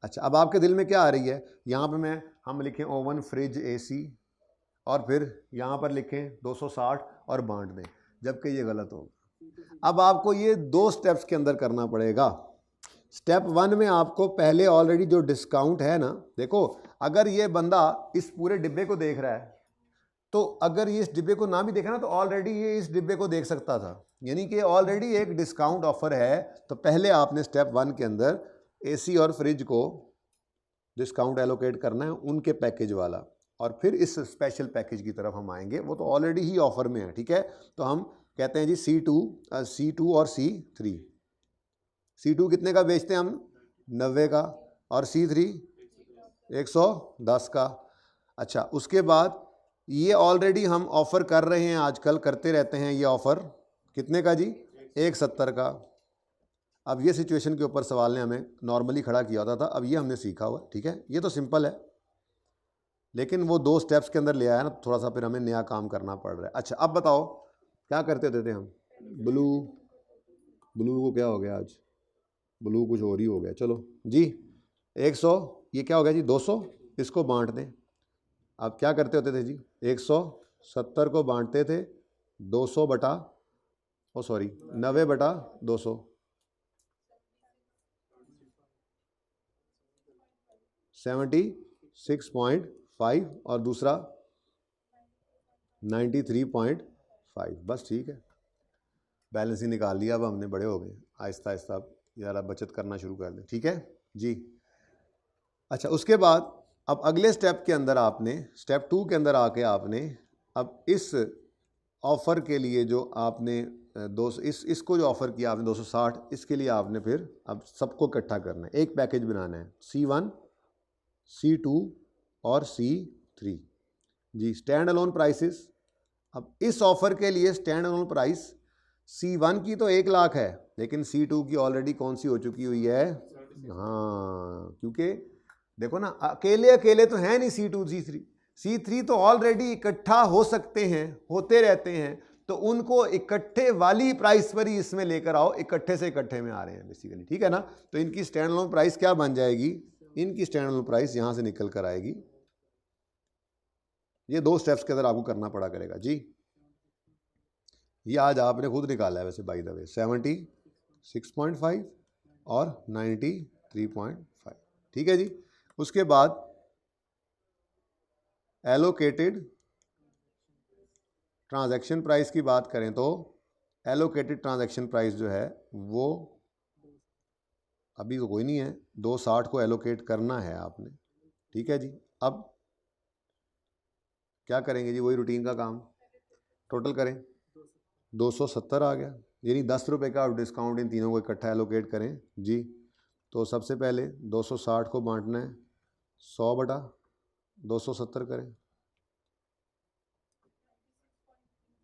अच्छा, अब आपके दिल में क्या आ रही है, यहाँ पे हम लिखें ओवन, फ्रिज, एसी और फिर यहाँ पर लिखें 260 और बांट दें, जबकि ये गलत होगा। अब आपको ये 2 स्टेप्स के अंदर करना पड़ेगा। स्टेप 1 में आपको पहले ऑलरेडी जो डिस्काउंट है ना, देखो अगर ये बंदा इस पूरे डिब्बे को देख रहा है तो अगर ये इस डिब्बे को ना भी देखा ना तो ऑलरेडी ये इस डिब्बे को देख सकता था, यानी कि ऑलरेडी एक डिस्काउंट ऑफर है। तो पहले आपने स्टेप 1 के अंदर एसी और फ्रिज को डिस्काउंट एलोकेट करना है, उनके पैकेज वाला, और फिर इस स्पेशल पैकेज की तरफ हम आएंगे, वो तो ऑलरेडी ही ऑफर में है, ठीक है। तो हम कहते हैं जी C2 और C3। C2 कितने का बेचते हैं हम, 90 का, और C3 110 का। अच्छा, उसके बाद ये ऑलरेडी हम ऑफ़र कर रहे हैं, आजकल करते रहते हैं ये ऑफ़र, कितने का जी, 170 का। अब ये सिचुएशन के ऊपर सवाल ने हमें नॉर्मली खड़ा किया होता था, अब ये हमने सीखा हुआ, ठीक है। ये तो सिंपल है, लेकिन वो 2 स्टेप्स के अंदर ले आया ना, थोड़ा सा फिर हमें नया काम करना पड़ रहा है। अच्छा, अब बताओ क्या करते होते थे हम, ब्लू को क्या हो गया आज, ब्लू कुछ और ही हो गया, चलो जी 100, ये क्या हो गया जी 200, इसको बांट दें। अब क्या करते होते थे जी, 170 को बांटते थे 200 बटा 90 बटा 200, 76.5 और दूसरा 93.5, बस ठीक है, बैलेंस ही निकाल लिया। अब हमने बड़े हो गए, आहिस्ता आहिस्ता अब यार बचत करना शुरू कर दें, ठीक है जी। अच्छा, उसके बाद अब अगले स्टेप के अंदर आपने, स्टेप 2 के अंदर आके आपने अब इस ऑफ़र के लिए जो आपने इसको जो ऑफ़र किया आपने 260, इसके लिए आपने फिर अब सबको इकट्ठा करना है, एक पैकेज बनाना है, C1, C2 और C3 जी। स्टैंड अलोन प्राइसेस, अब इस ऑफ़र के लिए स्टैंड अलोन प्राइस C1 की तो 1 लाख है, लेकिन C2 की ऑलरेडी कौन सी हो चुकी हुई है, हाँ, क्योंकि देखो ना अकेले अकेले तो है नहीं C2 C3 तो ऑलरेडी इकट्ठा हो सकते हैं, होते रहते हैं, तो उनको इकट्ठे वाली प्राइस पर ही इसमें लेकर आओ, इकट्ठे से इकट्ठे में आ रहे हैं बेसिकली, ठीक है ना। तो इनकी स्टैंड अलोन प्राइस क्या बन जाएगी, इनकी स्टैंड अलोन प्राइस यहां से निकल कर आएगी। ये 2 स्टेप्स के अंदर आपको करना पड़ा करेगा जी। ये आज आपने खुद निकाला है वैसे बाय द वे, 76.5 और 93.5, ठीक है जी। उसके बाद एलोकेटेड ट्रांजैक्शन प्राइस की बात करें तो एलोकेटेड ट्रांजैक्शन प्राइस जो है वो अभी तो कोई नहीं है, 260 को एलोकेट करना है आपने, ठीक है जी। अब क्या करेंगे जी, वही रूटीन का काम, टोटल करें, 270 आ गया, यानी 10 रुपये का डिस्काउंट इन तीनों को इकट्ठा एलोकेट करें जी। तो सबसे पहले 260 को बांटना है 100 बटा 270 करें,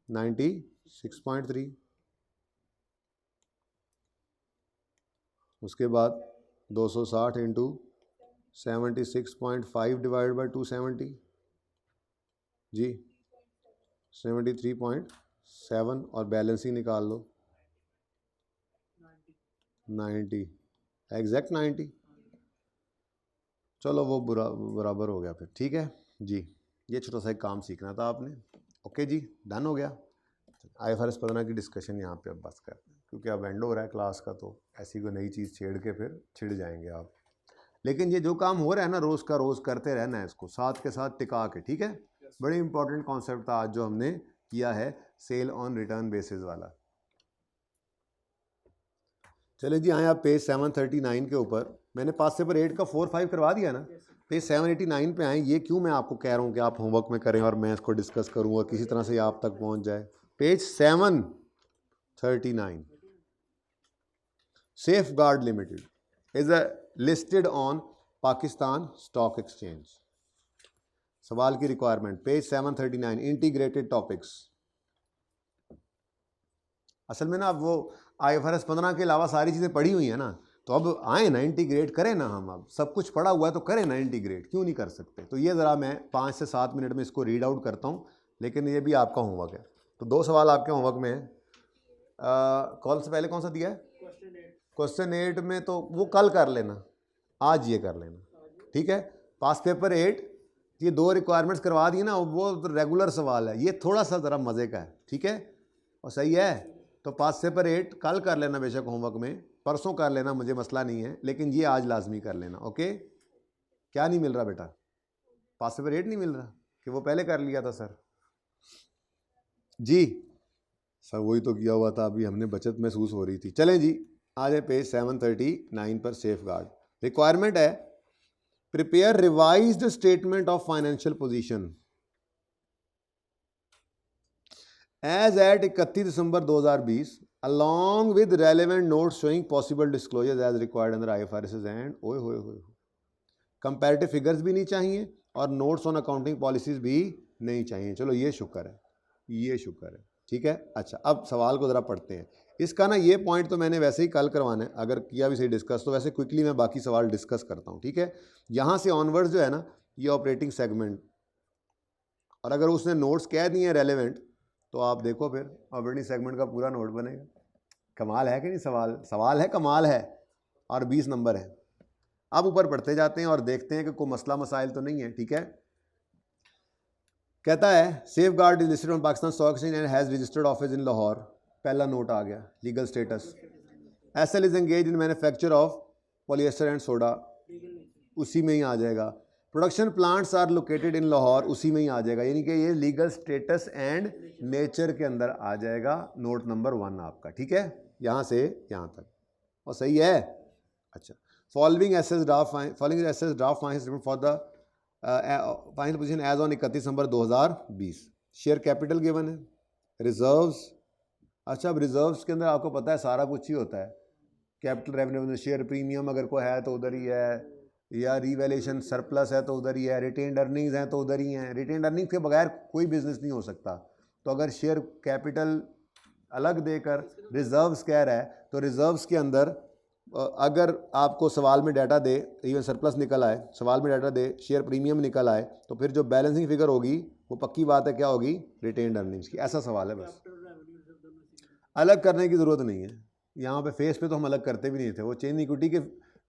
96.3, उसके बाद 260 इंटू 76.5 डिवाइड बाई 270 जी 73.7 और बैलेंस ही निकाल लो 90 एग्जैक्ट 90। चलो वो बराबर हो गया फिर, ठीक है जी। ये छोटा सा एक काम सीखना था आपने। ओके जी, डन हो गया। IFRS 15 की डिस्कशन यहाँ पे अब बस करते हैं, क्योंकि अब एंड हो रहा है क्लास का, तो ऐसी कोई नई चीज़ छेड़ के फिर छिड़ जाएंगे आप। लेकिन ये जो काम हो रहा है ना रोज़ का रोज़ करते रहना है इसको साथ के साथ टिका के, ठीक है। बड़ी इंपॉर्टेंट कॉन्सेप्ट था आज जो हमने किया है, सेल ऑन रिटर्न बेसिस वाला। चले जी आए आप पेज 739 के ऊपर। मैंने पास पेपर 8 का 4, 5 करवा दिया ना। पेज 789 पे आए। ये क्यों मैं आपको कह रहा हूँ कि आप होमवर्क में करें और मैं इसको डिस्कस करूँगा, किसी तरह से आप तक पहुँच जाए। Page 739, safeguard limited is listed on Pakistan stock exchange. सवाल की रिक्वायरमेंट पेज 739, इंटीग्रेटेड टॉपिक्स। असल में ना अब वो IFRS 15 के अलावा सारी चीज़ें पढ़ी हुई हैं ना, तो अब आए ना इंटीग्रेट करें ना। हम अब सब कुछ पढ़ा हुआ है तो करें ना इंटीग्रेट, क्यों नहीं कर सकते। तो ये ज़रा मैं 5 से 7 मिनट में इसको रीड आउट करता हूँ, लेकिन ये भी आपका होमवर्क है। तो 2 सवाल आपके होमवर्क में है। कॉल से पहले कौन सा दिया है? क्वेश्चन 8 में तो वो कल कर लेना, आज ये कर लेना, ठीक है। पास पेपर 8 ये 2 रिक्वायरमेंट्स करवा दी ना, वो तो रेगुलर सवाल है, ये थोड़ा सा ज़रा मज़े का है, ठीक है। और सही है तो पास पेपर 8 कल कर लेना, बेशक होमवर्क में परसों कर लेना, मुझे मसला नहीं है, लेकिन ये आज लाजमी कर लेना। ओके, क्या नहीं मिल रहा बेटा? पास पेपर 8 नहीं मिल रहा कि वो पहले कर लिया था सर? जी सर वही तो किया हुआ था, अभी हमने बचत महसूस हो रही थी। चलें जी, आ जाए पेज 739 पर। सेफगार्ड रिक्वायरमेंट है, prepare revised statement of financial position as at 31 December 2020 along with relevant notes showing possible disclosures as required under IFRS and ओए होए होए कंपैरेटिव फिगर्स भी नहीं चाहिए और नोट्स ऑन अकाउंटिंग पॉलिसीज भी नहीं चाहिए। चलो ये शुक्र है, ये शुक्र है, ठीक है। अच्छा अब सवाल को ज़रा पढ़ते हैं। इसका ना ये पॉइंट तो मैंने वैसे ही कल करवाना है, अगर किया भी सही डिस्कस, तो वैसे क्विकली मैं बाकी सवाल डिस्कस करता हूँ, ठीक है। यहाँ से ऑनवर्ड्स जो है ना, ये ऑपरेटिंग सेगमेंट, और अगर उसने नोट्स कह दिए रेलेवेंट तो आप देखो फिर ऑपरेटिंग सेगमेंट का पूरा नोट बनेगा। कमाल है कि नहीं? सवाल है, कमाल है, और 20 नंबर है। अब ऊपर पढ़ते जाते हैं और देखते हैं कि कोई मसला मसाइल तो नहीं है, ठीक है। कहता है Safeguard is listed on Pakistan stock exchange and has registered office in Lahore. पहला नोट आ गया, legal status. SL is engage in manufacture of polyester and soda, उसी में ही आ जाएगा। Production plants are located in Lahore, उसी में ही आ जाएगा, यानी कि ये लीगल स्टेटस एंड नेचर के अंदर आ जाएगा। नोट नंबर 1 आपका, ठीक है, यहाँ से यहाँ तक, और सही है। अच्छा, following assess draft financial for the final position as on 31 December 2020। Share capital given है, रिजर्व्स। अच्छा अब रिजर्व्स के अंदर आपको पता है सारा कुछ ही होता है। कैपिटल रेवेन्यू, शेयर प्रीमियम अगर कोई है तो उधर ही है, या रिवैल्यूएशन सरप्लस है तो उधर ही है, रिटेन्ड अर्निंग्स हैं तो उधर ही हैं। रिटेन्ड अर्निंग्स के बगैर कोई बिजनेस नहीं हो सकता। तो अगर शेयर कैपिटल अलग देकर रिजर्व्स कह रहा है, तो रिजर्व्स के अंदर अगर आपको सवाल में डाटा दे, इवन सरप्लस निकल आए, सवाल में डाटा दे, शेयर प्रीमियम निकल आए, तो फिर जो बैलेंसिंग फिगर होगी वो पक्की बात है क्या होगी? रिटेन्ड अर्निंग्स की। ऐसा सवाल है, बस अलग करने की ज़रूरत नहीं है। यहाँ पे फेस पे तो हम अलग करते भी नहीं थे, वो चेन इक्विटी के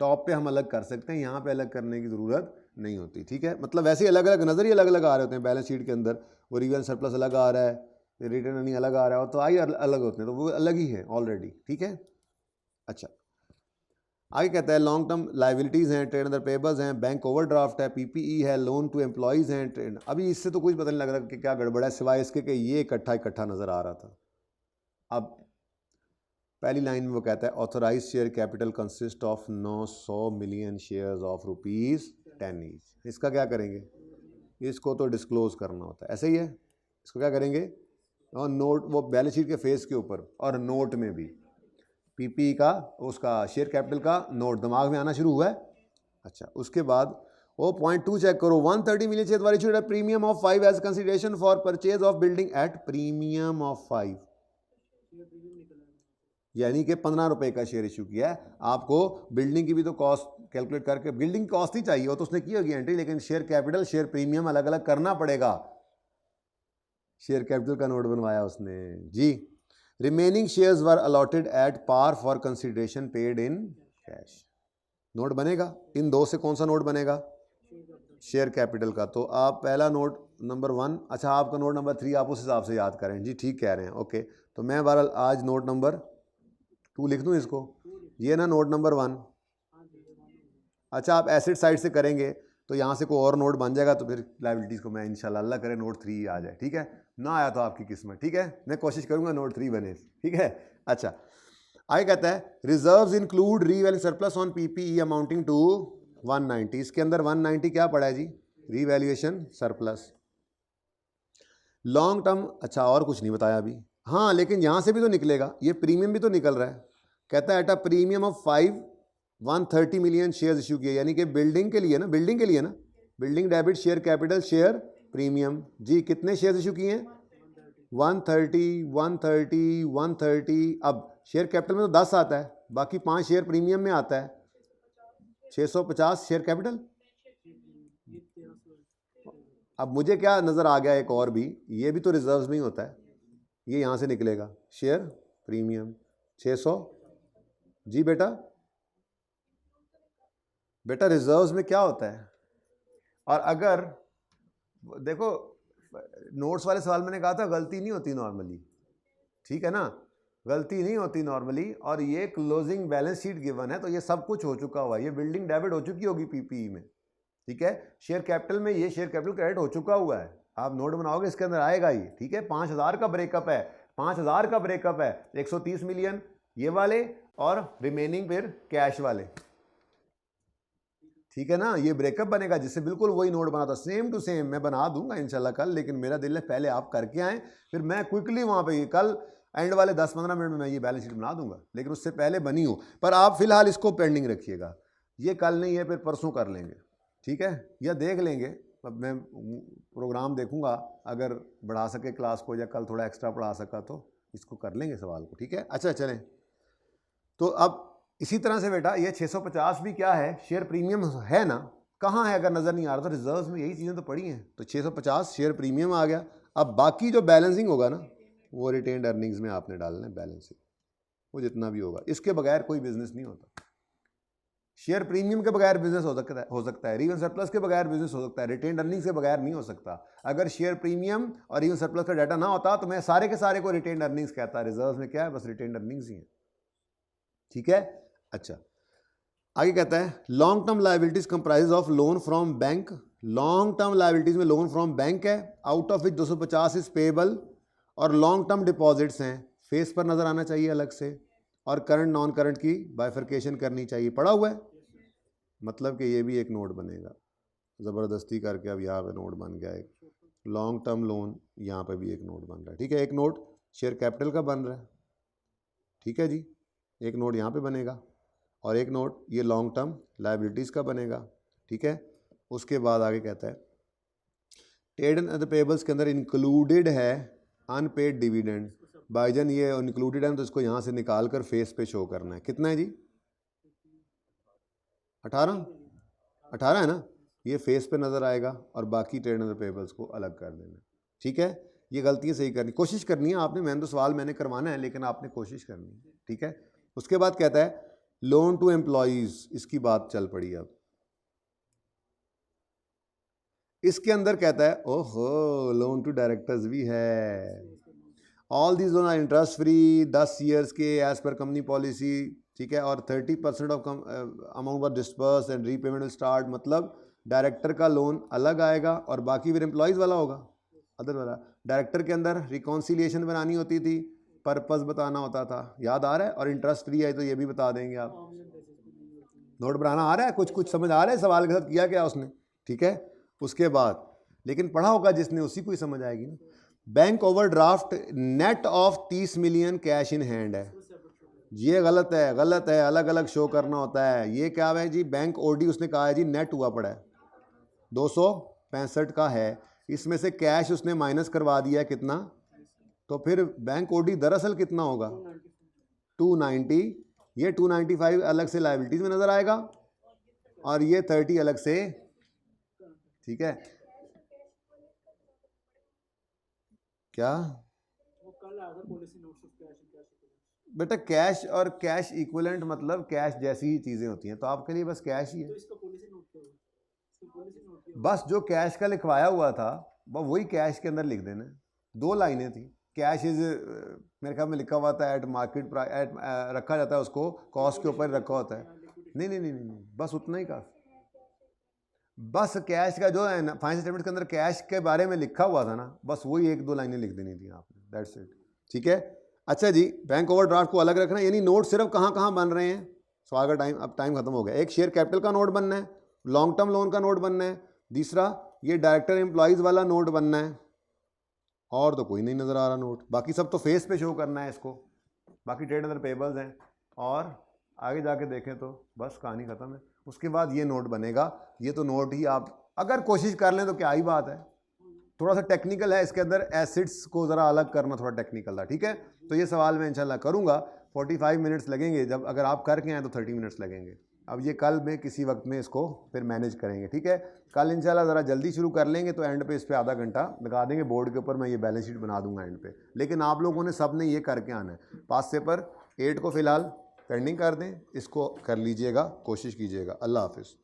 टॉप पे हम अलग कर सकते हैं, यहाँ पे अलग करने की ज़रूरत नहीं होती, ठीक है। मतलब वैसे ही अलग अलग नज़र ही अलग अलग आ रहे होते हैं बैलेंस शीट के अंदर। वो रिवेन्यू सरप्लस अलग आ रहा है, रिटर्न अर्निंग अलग आ रहा है, तो आई अलग होते हैं, तो वो अलग ही है ऑलरेडी, ठीक है। अच्छा आगे कहता है लॉन्ग टर्म लाइबिलिटीज़ हैं, ट्रेड अंदर पेबल्स हैं, बैंक ओवरड्राफ्ट है, PPE है, लोन टू एम्प्लॉयज़ हैं, ट्रेड। अभी इससे तो कुछ पता नहीं लग रहा कि क्या गड़बड़ है, सिवाय इसके कि ये इकट्ठा नज़र आ रहा था। अब पहली लाइन में वो कहता है authorise share capital consist of 900 million shares of ₹10 each. इसका क्या करेंगे? इसको तो डिस्क्लोज करना होता है, ऐसे ही है। इसको क्या करेंगे? और नोट, वो बैलेंस शीट के फेस के ऊपर और नोट में भी PPE का, उसका शेयर कैपिटल का नोट दिमाग में आना शुरू हुआ है। अच्छा उसके बाद ओ 0.2 चेक करो, 130 मिलियन शेयर वाली issued at premium of 5 as consideration for purchase of building at premium of 5, यानी कि 15 रुपए का शेयर इशू किया है। आपको बिल्डिंग की भी तो कॉस्ट कैलकुलेट करके, बिल्डिंग की कॉस्ट ही चाहिए हो तो उसने की होगी एंट्री, लेकिन शेयर कैपिटल शेयर प्रीमियम अलग अलग करना पड़ेगा। शेयर कैपिटल का नोट बनवाया उसने जी। Remaining shares were allotted at par for consideration paid in cash. Note बनेगा इन दो से, कौन सा नोट बनेगा? शेयर कैपिटल का। तो आप पहला नोट नंबर 1, अच्छा आपका नोट नंबर 3 आप उस हिसाब से याद करें जी, ठीक कह रहे हैं, ओके। तो मैं बहरहाल आज नोट नंबर 2 लिख दूं इसको, ये ना नोट नंबर 1। अच्छा आप एसेट साइड से करेंगे तो यहाँ से कोई और नोट बन जाएगा, तो फिर लायबिलिटीज़ को मैं इंशाल्लाह अल्लाह करे नोट 3 आ जाए, ठीक है। ना आया तो आपकी किस्मत, ठीक है, मैं कोशिश करूँगा नोट 3 बने, ठीक है। अच्छा आगे कहता है reserves include revalue surplus on PPE amounting to 190। इसके अंदर 190 क्या पड़ा है जी? Revaluation surplus. लॉन्ग टर्म, अच्छा और कुछ नहीं बताया अभी, हाँ लेकिन यहाँ से भी तो निकलेगा, ये प्रीमियम भी तो निकल रहा है। कहता है at a premium of 130 million shares issue किए, यानी कि बिल्डिंग के लिए ना, बिल्डिंग के लिए ना, building debit share capital share premium जी। कितने शेयर्स इशू किए हैं? 130। अब शेयर कैपिटल में तो 10 आता है, बाकी 5 शेयर प्रीमियम में आता है, 650 शेयर कैपिटल। अब मुझे क्या नज़र आ गया एक और भी, ये भी तो रिजर्व्स में ही होता है, ये यहाँ से निकलेगा शेयर प्रीमियम 600 जी। बेटा रिजर्व्स में क्या होता है? और अगर देखो नोट्स वाले सवाल मैंने कहा था गलती नहीं होती नॉर्मली, ठीक है ना, गलती नहीं होती नॉर्मली। और ये क्लोजिंग बैलेंस शीट गिवन है तो ये सब कुछ हो चुका हुआ है, ये बिल्डिंग डेबिट हो चुकी होगी पीपीई में, ठीक है। शेयर कैपिटल में ये शेयर कैपिटल क्रेडिट हो चुका हुआ है, आप नोट बनाओगे इसके अंदर आएगा ही, ठीक है। 5000 का ब्रेकअप है, 5000 का ब्रेकअप है, 130 मिलियन ये वाले और रिमेनिंग फिर कैश वाले, ठीक है ना। ये ब्रेकअप बनेगा जिससे बिल्कुल वही नोट बना था, सेम टू सेम। मैं बना दूंगा इंशाल्लाह कल, लेकिन मेरा दिल है पहले आप करके आएँ, फिर मैं क्विकली वहाँ पे कल एंड वाले 10-15 मिनट में मैं ये बैलेंस शीट बना दूंगा, लेकिन उससे पहले बनी हो। पर आप फिलहाल इसको पेंडिंग रखिएगा, ये कल नहीं है फिर परसों कर लेंगे, ठीक है, या देख लेंगे। अब मैं प्रोग्राम देखूंगा, अगर बढ़ा सके क्लास को या कल थोड़ा एक्स्ट्रा पढ़ा सका तो इसको कर लेंगे सवाल को, ठीक है। अच्छा चलें, तो अब इसी तरह से बेटा ये 650 भी क्या है? शेयर प्रीमियम है ना, कहाँ है? अगर नज़र नहीं आ रहा तो रिजर्व्स में यही चीज़ें तो पड़ी हैं, तो 650 शेयर प्रीमियम आ गया। अब बाकी जो बैलेंसिंग होगा ना वो रिटेन्ड अर्निंग्स में आपने डालना है, बैलेंसिंग वो जितना भी होगा, इसके बगैर कोई बिजनेस नहीं होता। शेयर प्रीमियम के बगैर बिजनेस हो सकता है, रीवन सरप्लस के बगैर बिजनेस हो सकता है, रिटेन्ड अर्निंग्स के बगैर नहीं हो सकता। अगर शेयर प्रीमियम और रीवन सरप्लस का डाटा ना होता तो मैं सारे के सारे को रिटेन्ड अर्निंग्स कहता। रिजर्व में क्या है? बस रिटेन्ड अर्निंग्स ही है, ठीक है। अच्छा आगे कहता है long term liabilities comprise of loan from bank. Long term liabilities में लोन फ्रॉम बैंक है, out of which 250 is payable, और लॉन्ग टर्म डिपॉजिट्स हैं, फेस पर नजर आना चाहिए अलग से, और करंट नॉन करंट की बाइफर्केशन करनी चाहिए। पड़ा हुआ है, मतलब कि ये भी एक नोट बनेगा, ज़बरदस्ती करके अब यहाँ पे नोट बन गया एक लॉन्ग टर्म लोन, यहाँ पे भी एक नोट बन रहा है, ठीक है। एक नोट शेयर कैपिटल का बन रहा है, ठीक है जी, एक नोट यहाँ पे बनेगा, और एक नोट ये लॉन्ग टर्म लायबिलिटीज़ का बनेगा, ठीक है। उसके बाद आगे कहता है ट्रेड एंड अदर पेबल्स के अंदर इंक्लूडेड है अनपेड डिविडेंड। भाईजान ये इंक्लूडेड है तो इसको यहाँ से निकाल कर फेस पे शो करना है। कितना है जी? 18 है ना, ये फेस पे नज़र आएगा, और बाकी ट्रेड एंड अदर पेबल्स को अलग कर देना, ठीक है। ये गलतियाँ सही करनी कोशिश करनी है आपने, मैंने तो सवाल मैंने करवाना है लेकिन आपने कोशिश करनी है, ठीक है। उसके बाद कहता है लोन टू एम्प्लॉयज़, इसकी बात चल पड़ी। अब इसके अंदर कहता है ओहो लोन टू डायरेक्टर्स भी है। All these loan are interest free 10 years के एज पर कंपनी पॉलिसी, ठीक है, और 30% of amount were disperse and repayment will start. मतलब डायरेक्टर का लोन अलग आएगा और बाकी फिर एम्प्लॉयज़ वाला होगा, अदर वाला। डायरेक्टर के अंदर रिकॉन्सिलिएशन बनानी होती थी, पर्पस बताना होता था, याद आ रहा है, और इंटरेस्ट फ्री है तो ये भी बता देंगे आप। नोट बनाना आ रहा है, कुछ कुछ समझ आ रहा है सवाल के साथ किया क्या उसने, ठीक है। उसके बाद लेकिन पढ़ा होगा जिसने उसी को ही समझ आएगी ना। Bank overdraft net of 30 million cash in hand है, ये गलत है, गलत है, अलग अलग शो करना होता है। ये क्या है जी? बैंक ओडी उसने कहा है जी नेट हुआ पड़ा है, 265 का है, इसमें से कैश उसने माइनस करवा दिया है कितना, तो फिर बैंक ओडी दरअसल कितना होगा 290, ये 295 अलग से लायबिलिटीज में नजर आएगा और ये 30 अलग से, ठीक है। क्या बेटा कैश और कैश इक्विवेलेंट मतलब कैश जैसी ही चीजें होती हैं, तो आपके लिए बस कैश ही है। बस जो कैश का लिखवाया हुआ था वही कैश के अंदर लिख देना। 2 लाइनें थी, कैश इज मेरे ख्याल में लिखा हुआ था एट मार्केट प्राइस, एट रखा जाता है उसको कॉस्ट के ऊपर रखा होता है। नहीं नहीं नहीं नहीं, बस उतना ही काफी। बस कैश का जो है ना फाइनेंशियल स्टेटमेंट के अंदर कैश के बारे में लिखा हुआ था ना, बस वही 1-2 लाइनें लिख देनी थी आपने, दैट्स इट, ठीक है। अच्छा जी, बैंक ओवरड्राफ्ट को अलग रखना, यानी नोट सिर्फ कहाँ कहाँ बन रहे हैं, सवाल का टाइम, अब टाइम खत्म हो गया। एक शेयर कैपिटल का नोट बनना है, लॉन्ग टर्म लोन का नोट बनना है, दूसरा ये डायरेक्टर एम्प्लॉयज़ वाला नोट बनना है, और तो कोई नहीं नज़र आ रहा नोट। बाकी सब तो फेस पे शो करना है इसको, बाकी ट्रेड अदर पेबल्स हैं, और आगे जाके देखें तो बस कहानी ख़त्म है। उसके बाद ये नोट बनेगा, ये तो नोट ही आप अगर कोशिश कर लें तो क्या ही बात है। थोड़ा सा टेक्निकल है इसके अंदर, एसिड्स को ज़रा अलग करना थोड़ा टेक्निकल था, ठीक है। तो ये सवाल मैं इंशाल्लाह करूँगा, 45 मिनट्स लगेंगे, जब अगर आप करके आएँ तो 30 मिनट्स लगेंगे। अब ये कल में किसी वक्त में इसको फिर मैनेज करेंगे, ठीक है। कल इंशाल्लाह ज़रा जल्दी शुरू कर लेंगे, तो एंड पे इस पर आधा घंटा लगा देंगे, बोर्ड के ऊपर मैं ये बैलेंस शीट बना दूंगा एंड पे। लेकिन आप लोगों ने सब ने ये करके आना है। पास पेपर 8 को फ़िलहाल पेंडिंग कर दें, इसको कर लीजिएगा, कोशिश कीजिएगा। अल्लाह हाफिज़।